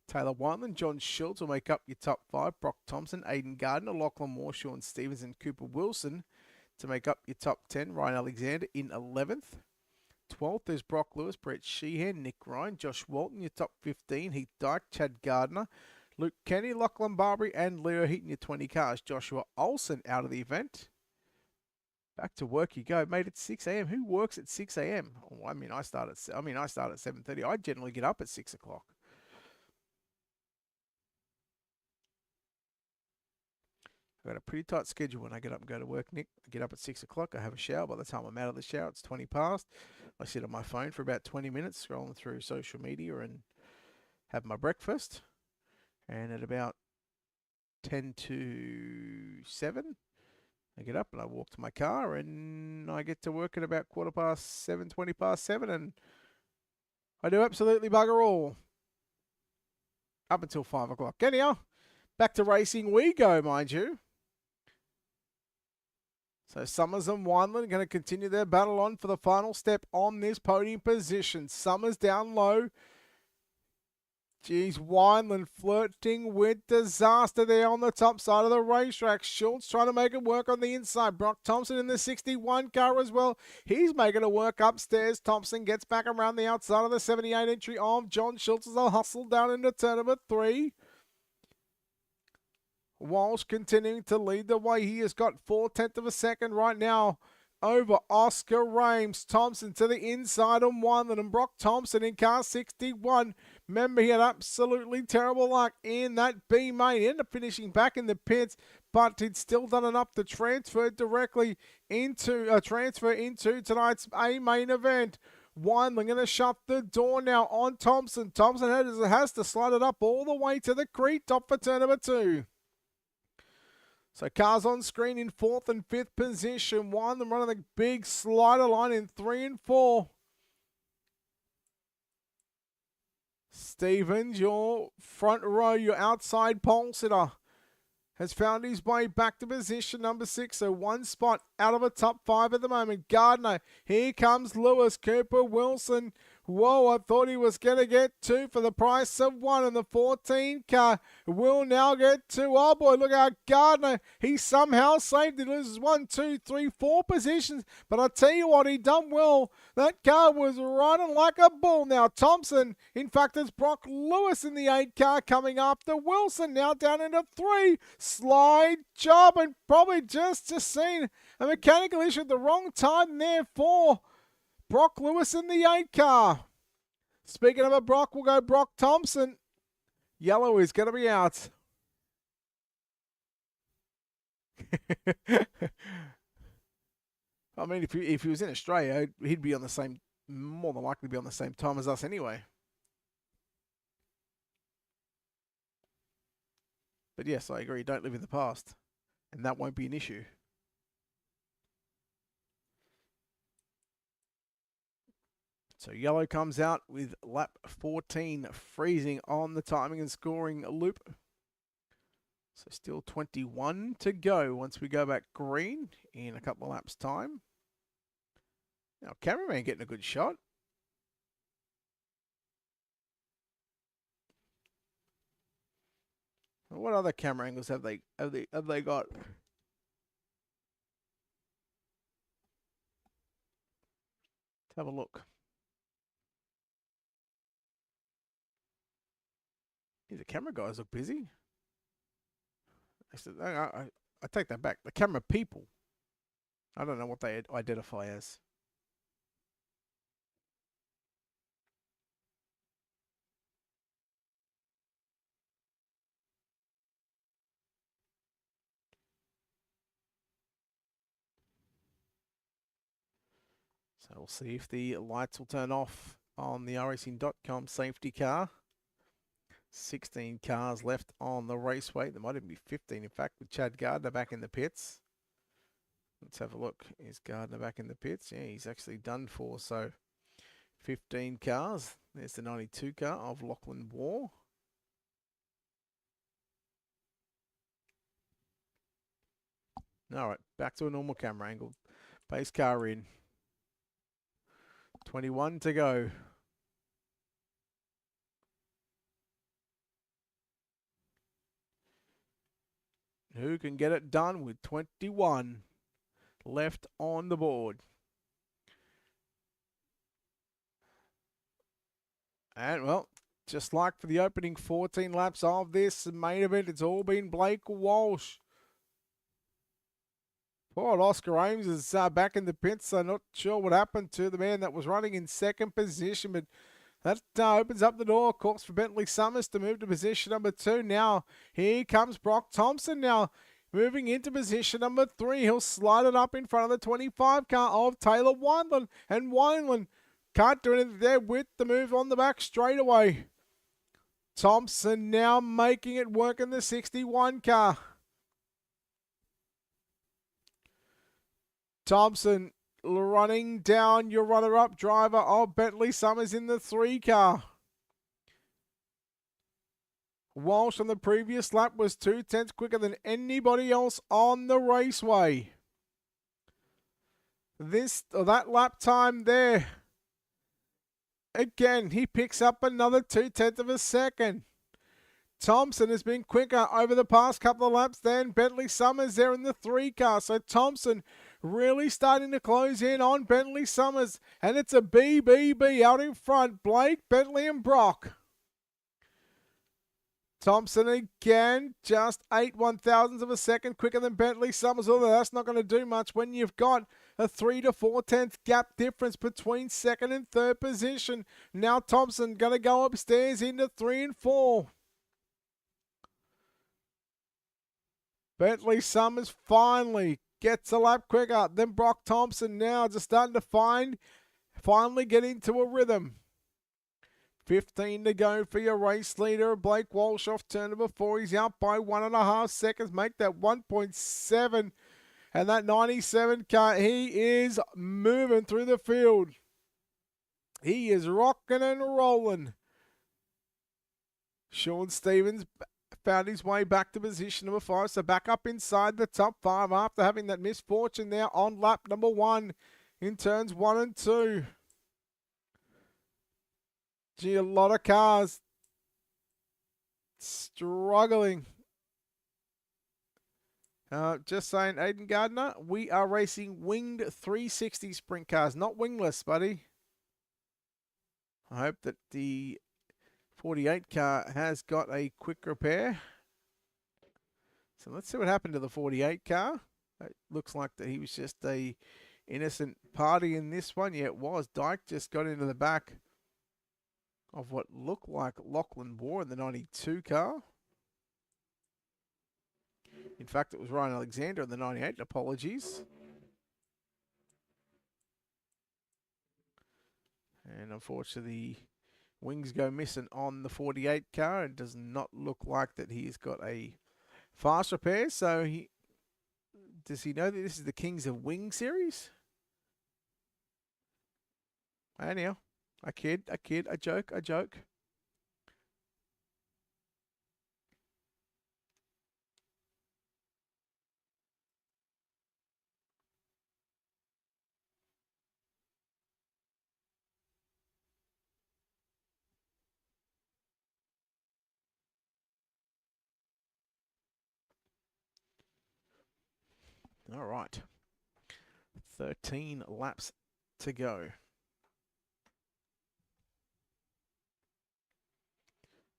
Taylor Whiteland, John Schultz will make up your top 5. Brock Thompson, Aidan Gardner, Lachlan Moore, Sean Stevens, and Cooper Wilson to make up your top 10. Ryan Alexander in 11th. 12th is Brock Lewis, Brett Sheehan, Nick Ryan, Josh Walton, your top 15. Heath Dyke, Chad Gardner, Luke Kenny, Lachlan Barbary, and Leo Heaton, your 20 cars. Joshua Olsen out of the event. Back to work you go, mate. It's 6 a.m. Who works at 6 a.m.? Oh, I start at 7:30. I generally get up at 6 o'clock. I've got a pretty tight schedule when I get up and go to work, Nick. I get up at 6 o'clock. I have a shower. By the time I'm out of the shower, it's 20 past. I sit on my phone for about 20 minutes, scrolling through social media and have my breakfast. And at about 10 to 7, I get up and I walk to my car and I get to work at about 7:15, 20 past 7, and I do absolutely bugger all up until 5 o'clock. Anyhow, back to racing we go, mind you. So Summers and Wineland are going to continue their battle on for the final step on this podium position. Summers down low. Geez, Wineland flirting with disaster there on the top side of the racetrack. Schultz trying to make it work on the inside. Brock Thompson in the 61 car as well. He's making it work upstairs. Thompson gets back around the outside of the 78 entry of John Schultz as they'll hustle down into turn number 3. Walsh continuing to lead the way. He has got 4/10 of a second right now over Oscar Rames. Thompson to the inside on Wineland, and Brock Thompson in car 61. Remember, he had absolutely terrible luck in that B main. He ended up finishing back in the pits, but he'd still done enough to transfer directly into tonight's A main event. Wineland going to shut the door now on Thompson. Thompson has to slide it up all the way to the creek top for turn number 2. So cars on screen in 4th and 5th position. Wineland running the big slider line in 3 and 4. Stevens, your front row, your outside pole sitter, has found his way back to position number 6. So one spot out of a top 5 at the moment. Gardner, here comes Lewis. Cooper Wilson. Whoa, I thought he was going to get 2 for the price of 1. And the 14 car will now get 2. Oh boy, look out, Gardner. He somehow saved it. He loses 1, 2, 3, 4 positions. But I tell you what, he done well. That car was running like a bull. Now Thompson, in fact, it's Brock Lewis in the 8 car coming after Wilson. Now down into 3. Slide job, and probably just seen a mechanical issue at the wrong time there for Brock Lewis in the 8 car. Speaking of a Brock, we'll go Brock Thompson. Yellow is going to be out. I mean, if he was in Australia, he'd be on the same, more than likely be on the same time as us anyway. But yes, I agree. Don't live in the past. And that won't be an issue. So yellow comes out with lap 14 freezing on the timing and scoring loop. So still 21 to go once we go back green in a couple of laps time. Now cameraman getting a good shot. What other camera angles have they got? Let's have a look. The camera guys look busy. I take that back. The camera people. I don't know what they identify as. So we'll see if the lights will turn off on the racing.com safety car. 16 cars left on the raceway. There might even be 15, in fact, with Chad Gardner back in the pits. Let's have a look. Is Gardner back in the pits? Yeah, he's actually done for. So 15 cars. There's the 92 car of Lachlan War. All right, back to a normal camera angle. Base car in. 21 to go. Who can get it done with 21 left on the board? And, well, Just like for the opening 14 laps of this main event, it's all been Blake Walsh. Poor Oscar Ames is back in the pits, so not sure what happened to the man that was running in second position, but that opens up the door, of course, for Bentley Summers to move to position number 2. Now, here comes Brock Thompson now, moving into position number 3. He'll slide it up in front of the 25 car of Taylor Wineland, and Wineland can't do anything there with the move on the back straight away. Thompson now making it work in the 61 car. Thompson running down your runner-up driver of Bentley Summers in the 3 car. Walsh on the previous lap was 2/10 quicker than anybody else on the raceway. That lap time there. Again, he picks up another 2/10 of a second. Thompson has been quicker over the past couple of laps than Bentley Summers there in the 3 car. So Thompson really starting to close in on Bentley Summers. And it's a BBB out in front. Blake, Bentley and Brock. Thompson again, just 8/1000ths of a second quicker than Bentley Summers, although that's not going to do much when you've got a 3 to 4/10 gap difference between second and third position. Now Thompson going to go upstairs into 3 and 4. Bentley Summers finally gets a lap quicker than Brock Thompson now, just starting to finally get into a rhythm. 15 to go for your race leader, Blake Walsh off turn number 4. He's out by 1.5 seconds. Make that 1.7. And that 97 car, he is moving through the field. He is rocking and rolling. Sean Stevens found his way back to position number 5. So back up inside the top 5 after having that misfortune there on lap number 1 in turns 1 and 2. Gee, a lot of cars struggling. Just saying, Aiden Gardner, we are racing winged 360 sprint cars, not wingless, buddy. I hope that the 48 car has got a quick repair. So let's see what happened to the 48 car. It looks like that he was just a innocent party in this one. Yeah, it was. Dyke just got into the back of what looked like Lachlan Moore in the 92 car. In fact, it was Ryan Alexander in the 98. Apologies. And unfortunately, wings go missing on the 48 car. It does not look like that he's got a fast repair. So does he know that this is the Kings of Wing series? Anyhow, I kid, I joke. All right. 13 laps to go.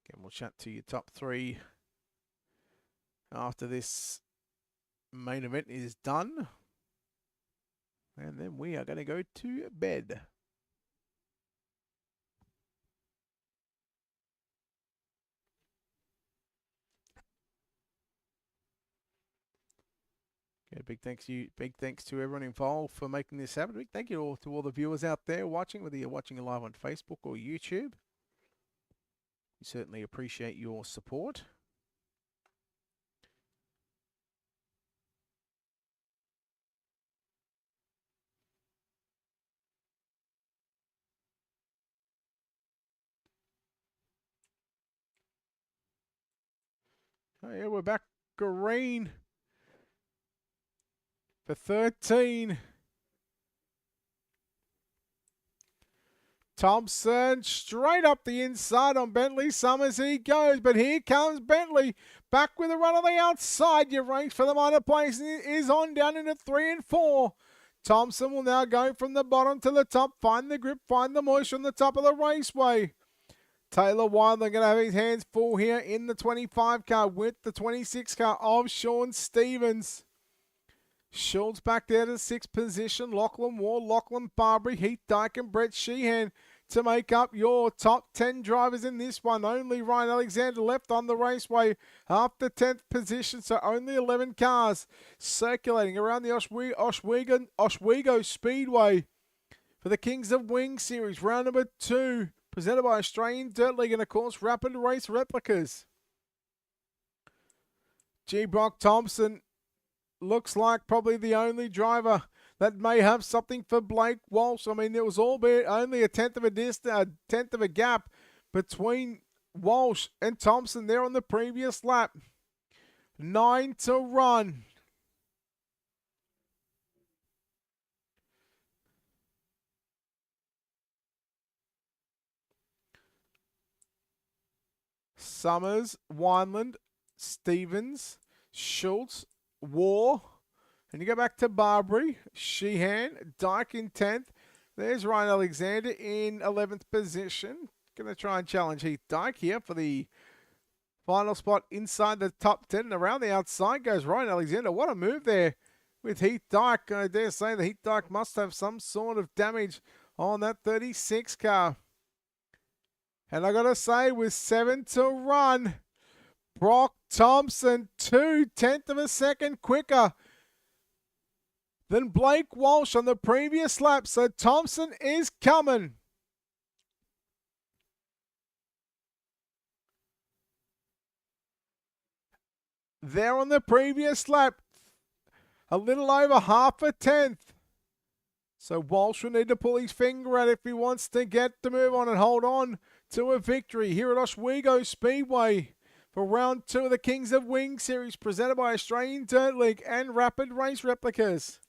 Again, we'll chat to your top 3 after this main event is done. And then we are going to go to bed. Okay, big thanks to everyone involved for making this happen. Big thank you to all the viewers out there watching, whether you're watching live on Facebook or YouTube. We certainly appreciate your support. Oh yeah, we're back green for 13. Thompson straight up the inside on Bentley Summers. He goes, but here comes Bentley back with a run on the outside. Your race for the minor place is on down into 3 and 4. Thompson will now go from the bottom to the top, find the grip, find the moisture on the top of the raceway. Taylor Wineland going to have his hands full here in the 25 car with the 26 car of Sean Stevens. Schultz back there to the 6th position. Lachlan Ward, Lachlan Barbary, Heath Dyke and Brett Sheehan to make up your top 10 drivers in this one. Only Ryan Alexander left on the raceway after 10th position, so only 11 cars circulating around the Oswego Speedway for the Kings of Wing Series, round number 2, presented by Australian Dirt League and, of course, Rapid Race Replicas. G. Brock Thompson looks like probably the only driver that may have something for Blake Walsh. I mean, there was albeit only a tenth of a gap between Walsh and Thompson there on the previous lap. 9 to run. Summers, Wineland, Stevens, Schultz, War. And you go back to Barbary, Sheehan, Dyke in 10th. There's Ryan Alexander in 11th position. Going to try and challenge Heath Dyke here for the final spot inside the top 10. And around the outside goes Ryan Alexander. What a move there with Heath Dyke. I dare say that Heath Dyke must have some sort of damage on that 36 car. And I got to say, with 7 to run, Brock Thompson 2/10 of a second quicker than Blake Walsh on the previous lap. So Thompson is coming. There on the previous lap, a little over half a tenth. So Walsh will need to pull his finger out if he wants to get the move on and hold on to a victory here at Oswego Speedway for round 2 of the Kings of Wing Series, presented by Australian Dirt League and Rapid Race Replicas.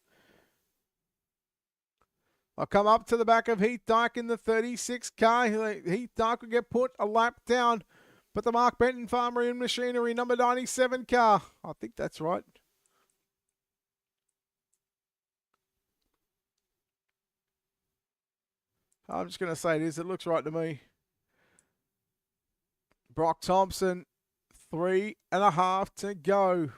I'll come up to the back of Heath Dyke in the 36 car. Heath Dyke will get put a lap down, but the Mark Benton Farmer and Machinery number 97 car. I think that's right. I'm just going to say it is. It looks right to me. Brock Thompson, 3.5 to go.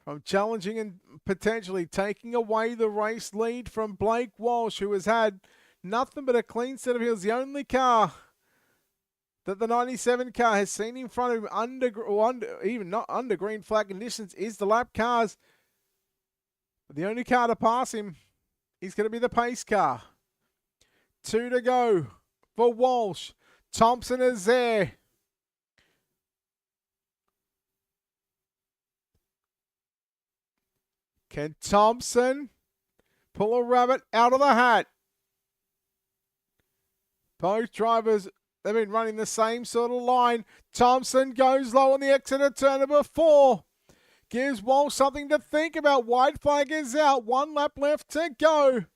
From challenging and potentially taking away the race lead from Blake Walsh, who has had nothing but a clean set of heels. The only car that the 97 car has seen in front of him even not under green flag conditions is the lap cars. But the only car to pass him is going to be the pace car. 2 to go for Walsh. Thompson is there. Can Thompson pull a rabbit out of the hat? Both drivers, they've been running the same sort of line. Thompson goes low on the exit of turn number 4. Gives Walsh something to think about. White flag is out. 1 lap left to go.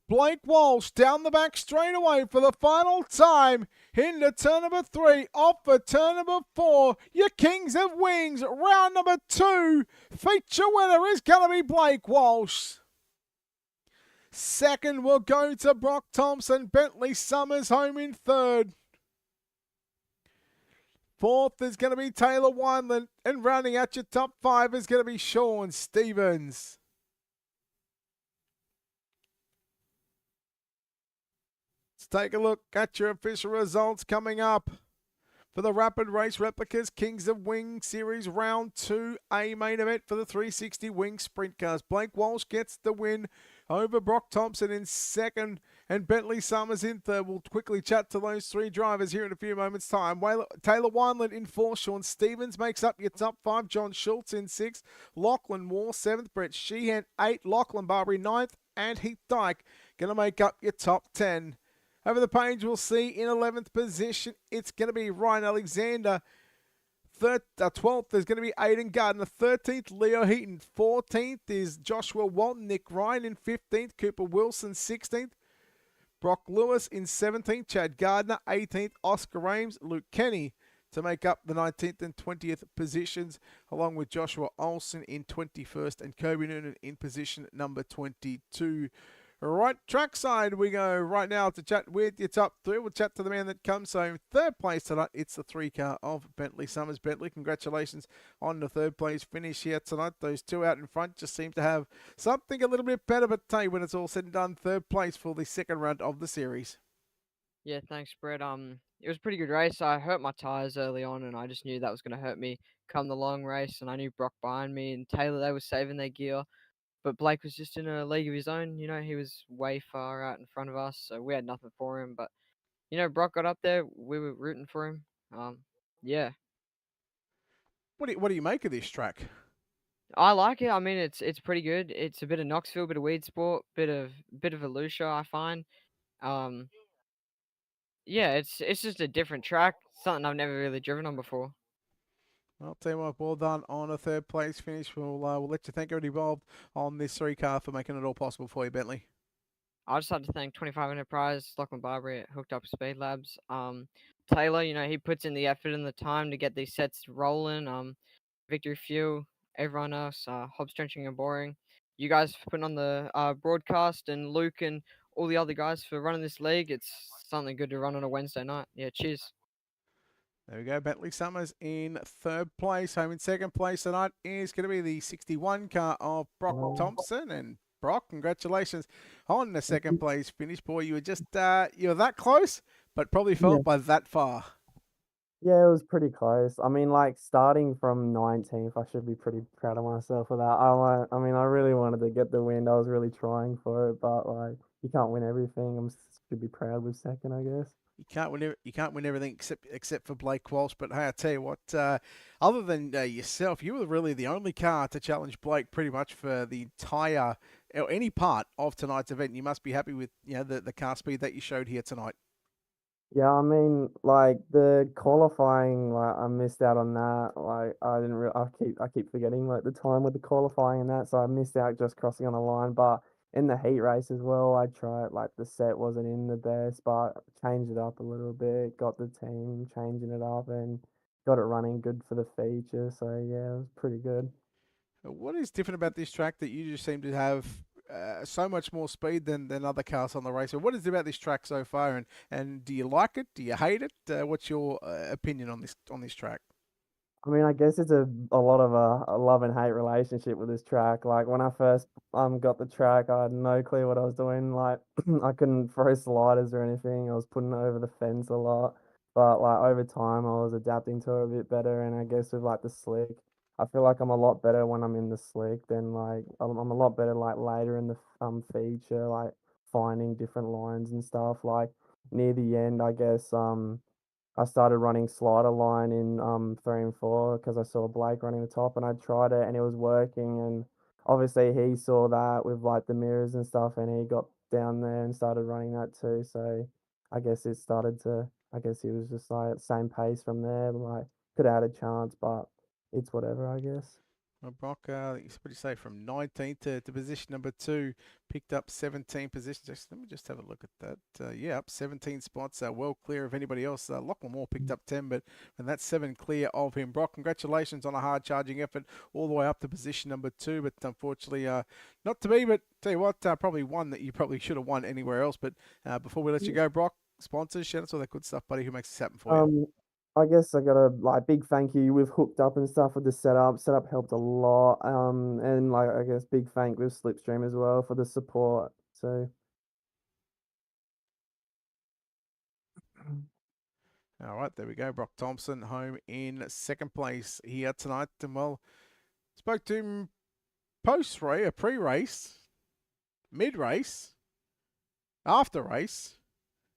Blake Walsh down the back straightaway for the final time. Into turn number 3. Off for turn number 4. Your Kings of Wings. Round number 2. Feature winner is going to be Blake Walsh. Second will go to Brock Thompson. Bentley Summers home in third. Fourth is going to be Taylor Wineland. And rounding out your top 5 is going to be Sean Stevens. Let's take a look at your official results coming up for the Rapid Race Replicas Kings of Wing Series Round 2A main event for the 360 Wing Sprint Cars. Blake Walsh gets the win over Brock Thompson in second and Bentley Summers in third. We'll quickly chat to those 3 drivers here in a few moments' time. Taylor Wineland in 4th. Sean Stevens makes up your top 5. John Schultz in 6th. Lachlan Moore 7th. Brett Sheehan 8th. Lachlan Barbary 9th. And Heath Dyke going to make up your top 10. Over the page, we'll see in 11th position, it's going to be Ryan Alexander. 12th is going to be Aidan Gardner. 13th, Leo Heaton. 14th is Joshua Walton. Nick Ryan in 15th. Cooper Wilson, 16th. Brock Lewis in 17th. Chad Gardner, 18th. Oscar Ames. Luke Kenny to make up the 19th and 20th positions, along with Joshua Olsen in 21st and Kobe Noonan in position number 22. Right, trackside we go right now to chat with your top three. We'll chat to the man that comes home third place tonight. It's the 3-car of Bentley Summers. Bentley, congratulations on the third place finish here tonight. Those two out in front just seem to have something a little bit better, but tell you when it's all said and done, third place for the second round of the series. Yeah, thanks, Brett. It was a pretty good race. I hurt my tires early on, and I just knew that was going to hurt me come the long race. And I knew Brock behind me and Taylor, they were saving their gear. But Blake was just in a league of his own. He was way far out in front of us, so we had nothing for him. But Brock got up there. We were rooting for him. Yeah, What do you make of this track? I like it. I mean, it's pretty good. It's a bit of Knoxville, bit of weed sport, bit of Volusia, I find. Um, yeah, it's just a different track. Something I've never really driven on before. I'll tell you what, well done on a third place finish. We'll let you thank everybody involved on this 3-car for making it all possible for you, Bentley. I just like to thank 25 Enterprise, Lachlan Barbary at Hooked Up Speed Labs. Taylor, he puts in the effort and the time to get these sets rolling. Victory Fuel, everyone else, Hobbs Trenching and Boring. You guys for putting on the broadcast, and Luke and all the other guys for running this league. It's something good to run on a Wednesday night. Yeah, cheers. There we go. Bentley Summers in third place. Home in second place tonight is going to be the 61 car of Brock Thompson. And Brock, congratulations on the second place finish. Boy, you were just you were that close, but probably felt by that far. Yeah, it was pretty close. I mean, like starting from 19th, I should be pretty proud of myself for that. I mean, I really wanted to get the win. I was really trying for it, but like you can't win everything. Should be proud with second, I guess. You can't win everything except for Blake Walsh. But hey, I tell you what, other than yourself, you were really the only car to challenge Blake pretty much for the entire or any part of tonight's event. You must be happy with the car speed that you showed here tonight. Yeah, I mean, like the qualifying, like I missed out on that. Like I didn't. I keep forgetting like the time with the qualifying and that, so I missed out just crossing on the line. But in the heat race as well, I tried. Like the set wasn't in the best, but changed it up a little bit. Got the team changing it up and got it running good for the feature. So yeah, it was pretty good. What is different about this track that you just seem to have so much more speed than other cars on the race? What is it about this track so far, and do you like it? Do you hate it? What's your opinion on this track? I mean, I guess it's a lot of a love and hate relationship with this track. Like when I first got the track, I had no clue what I was doing. Like I couldn't throw sliders or anything. I was putting it over the fence a lot. But like over time, I was adapting to it a bit better. And I guess with like the slick, I feel like I'm a lot better when I'm in the slick than like I'm a lot better like later in the feature, like finding different lines and stuff. Like near the end, I guess I started running slider line in 3 and 4 because I saw Blake running the top and I tried it and it was working, and obviously he saw that with like the mirrors and stuff and he got down there and started running that too. So I guess I guess he was just like same pace from there. Like could have had a chance, but it's whatever, I guess. Well, Brock, what do you say, from 19th to position number 2, picked up 17 positions. Let me just have a look at that. Yeah, up 17 spots, well clear of anybody else. Lachlan Moore picked up 10, and that's 7 clear of him. Brock, congratulations on a hard charging effort all the way up to position number 2, but unfortunately not to be. But tell you what, probably one that you probably should have won anywhere else. But before we let you go, Brock, sponsors, shout out to all that good stuff, buddy, who makes this happen for you. I guess I got a like big thank you with Hooked Up and stuff with the setup. Setup helped a lot. And like I guess big thank with Slipstream as well for the support. So All right, there we go. Brock Thompson home in second place here tonight. And well, spoke to him post-race, pre-race, mid-race, after race,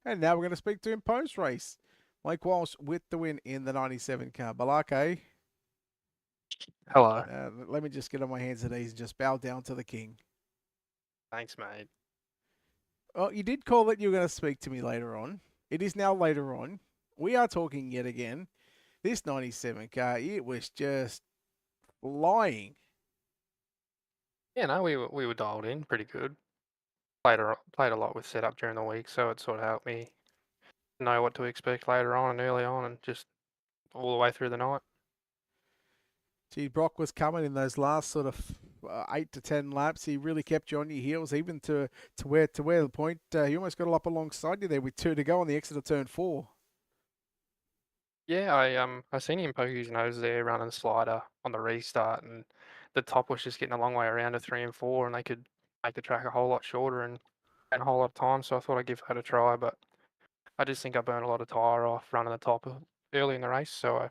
and now we're going to speak to him post-race. Blake Walsh with the win in the 97 car. Balake. Hello. Let me just get on my hands and knees and just bow down to the king. Thanks, mate. Well, you did call that you were going to speak to me later on. It is now later on. We are talking yet again. This 97 car, it was just flying. Yeah, no, we were dialed in pretty good. Played a lot with setup during the week, so it sort of helped me know what to expect later on and early on, and just all the way through the night. Gee, Brock was coming in those last sort of 8 to 10 laps. He really kept you on your heels, even to where the point he almost got up alongside you there with 2 to go on the exit of turn 4. Yeah, I seen him poke his nose there running slider on the restart, and the top was just getting a long way around to 3 and 4, and they could make the track a whole lot shorter and a whole lot of time. So I thought I'd give that a try, but I just think I burned a lot of tyre off running the top early in the race, so I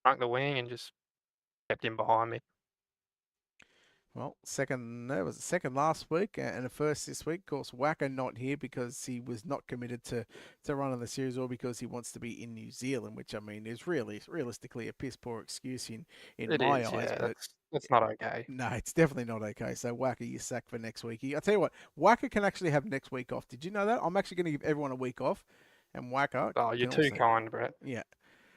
shrunk the wing and just kept him behind me. Well, it was second last week and a first this week. Of course, Wacker not here because he was not committed to running the series, or because he wants to be in New Zealand, which I mean is really realistically a piss poor excuse in It my is, eyes. yeah, But that's not okay. no, it's definitely not okay. So Wacker, you're sacked for next week. I tell you what, Wacker can actually have next week off. Did you know that? I'm actually going to give everyone a week off, and Wacker Oh, you're can too also, kind, Brett. yeah.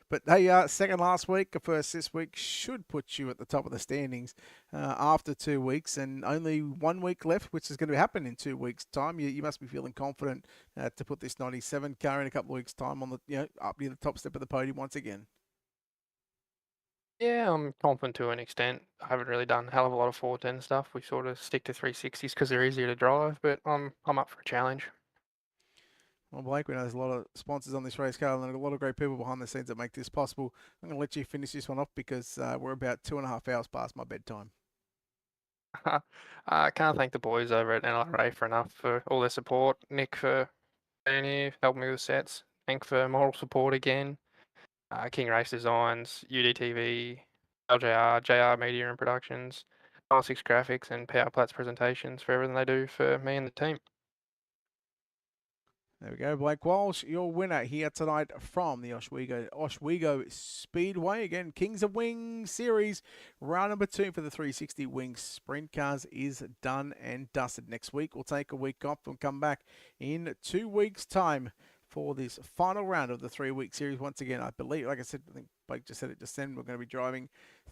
But hey, second last week, first this week should put you at the top of the standings after 2 weeks, and only 1 week left, which is going to happen in 2 weeks' time. You must be feeling confident to put this 97 car in a couple of weeks' time on the up near the top step of the podium once again. Yeah, I'm confident to an extent. I haven't really done a hell of a lot of 410 stuff. We sort of stick to 360s because they're easier to drive, but I'm up for a challenge. Well, Blake, we know there's a lot of sponsors on this race car and a lot of great people behind the scenes that make this possible. I'm going to let you finish this one off because we're about 2.5 hours past my bedtime. I can't thank the boys over at NLRA for enough for all their support. Nick for being here, helping me with sets. Hank for moral support again. King Race Designs, UDTV, LJR, JR Media and Productions, 6 Graphics, and Power Plats Presentations for everything they do for me and the team. There we go, Blake Walsh, your winner here tonight from the Oswego Speedway. Again, Kings of Wings Series, round number 2 for the 360 Wings Sprint Cars is done and dusted. Next week, we'll take a week off and come back in 2 weeks' time for this final round of the 3-week series. Once again, I believe, like I said, I think Blake just said it just then, we're going to be driving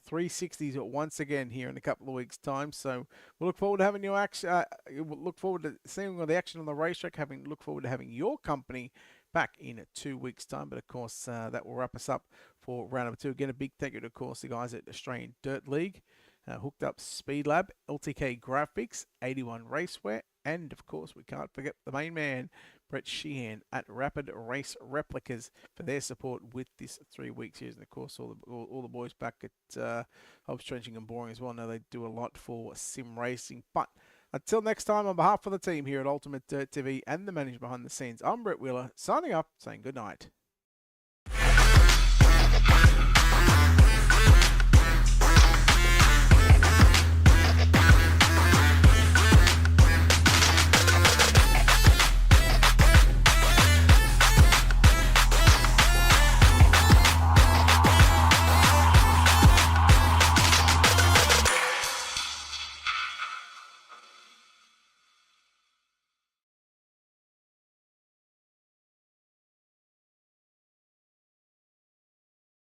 360s once again here in a couple of weeks' time. So we'll look forward to having your action. We'll look forward to seeing all the action on the racetrack. Look forward to having your company back in 2 weeks' time. But of course, that will wrap us up for round number 2. Again, a big thank you to, of course, the guys at Australian Dirt League, Hooked Up Speed Lab, LTK Graphics, 81 Racewear, and of course, we can't forget the main man, Brett Sheehan at Rapid Race Replicas, for their support with this 3-week series. And of course, all the boys back at Hobbs Trenching and Boring as well. Now they do a lot for sim racing. But until next time, on behalf of the team here at Ultimate Dirt TV and the management behind the scenes, I'm Brett Wheeler, signing up, saying good night.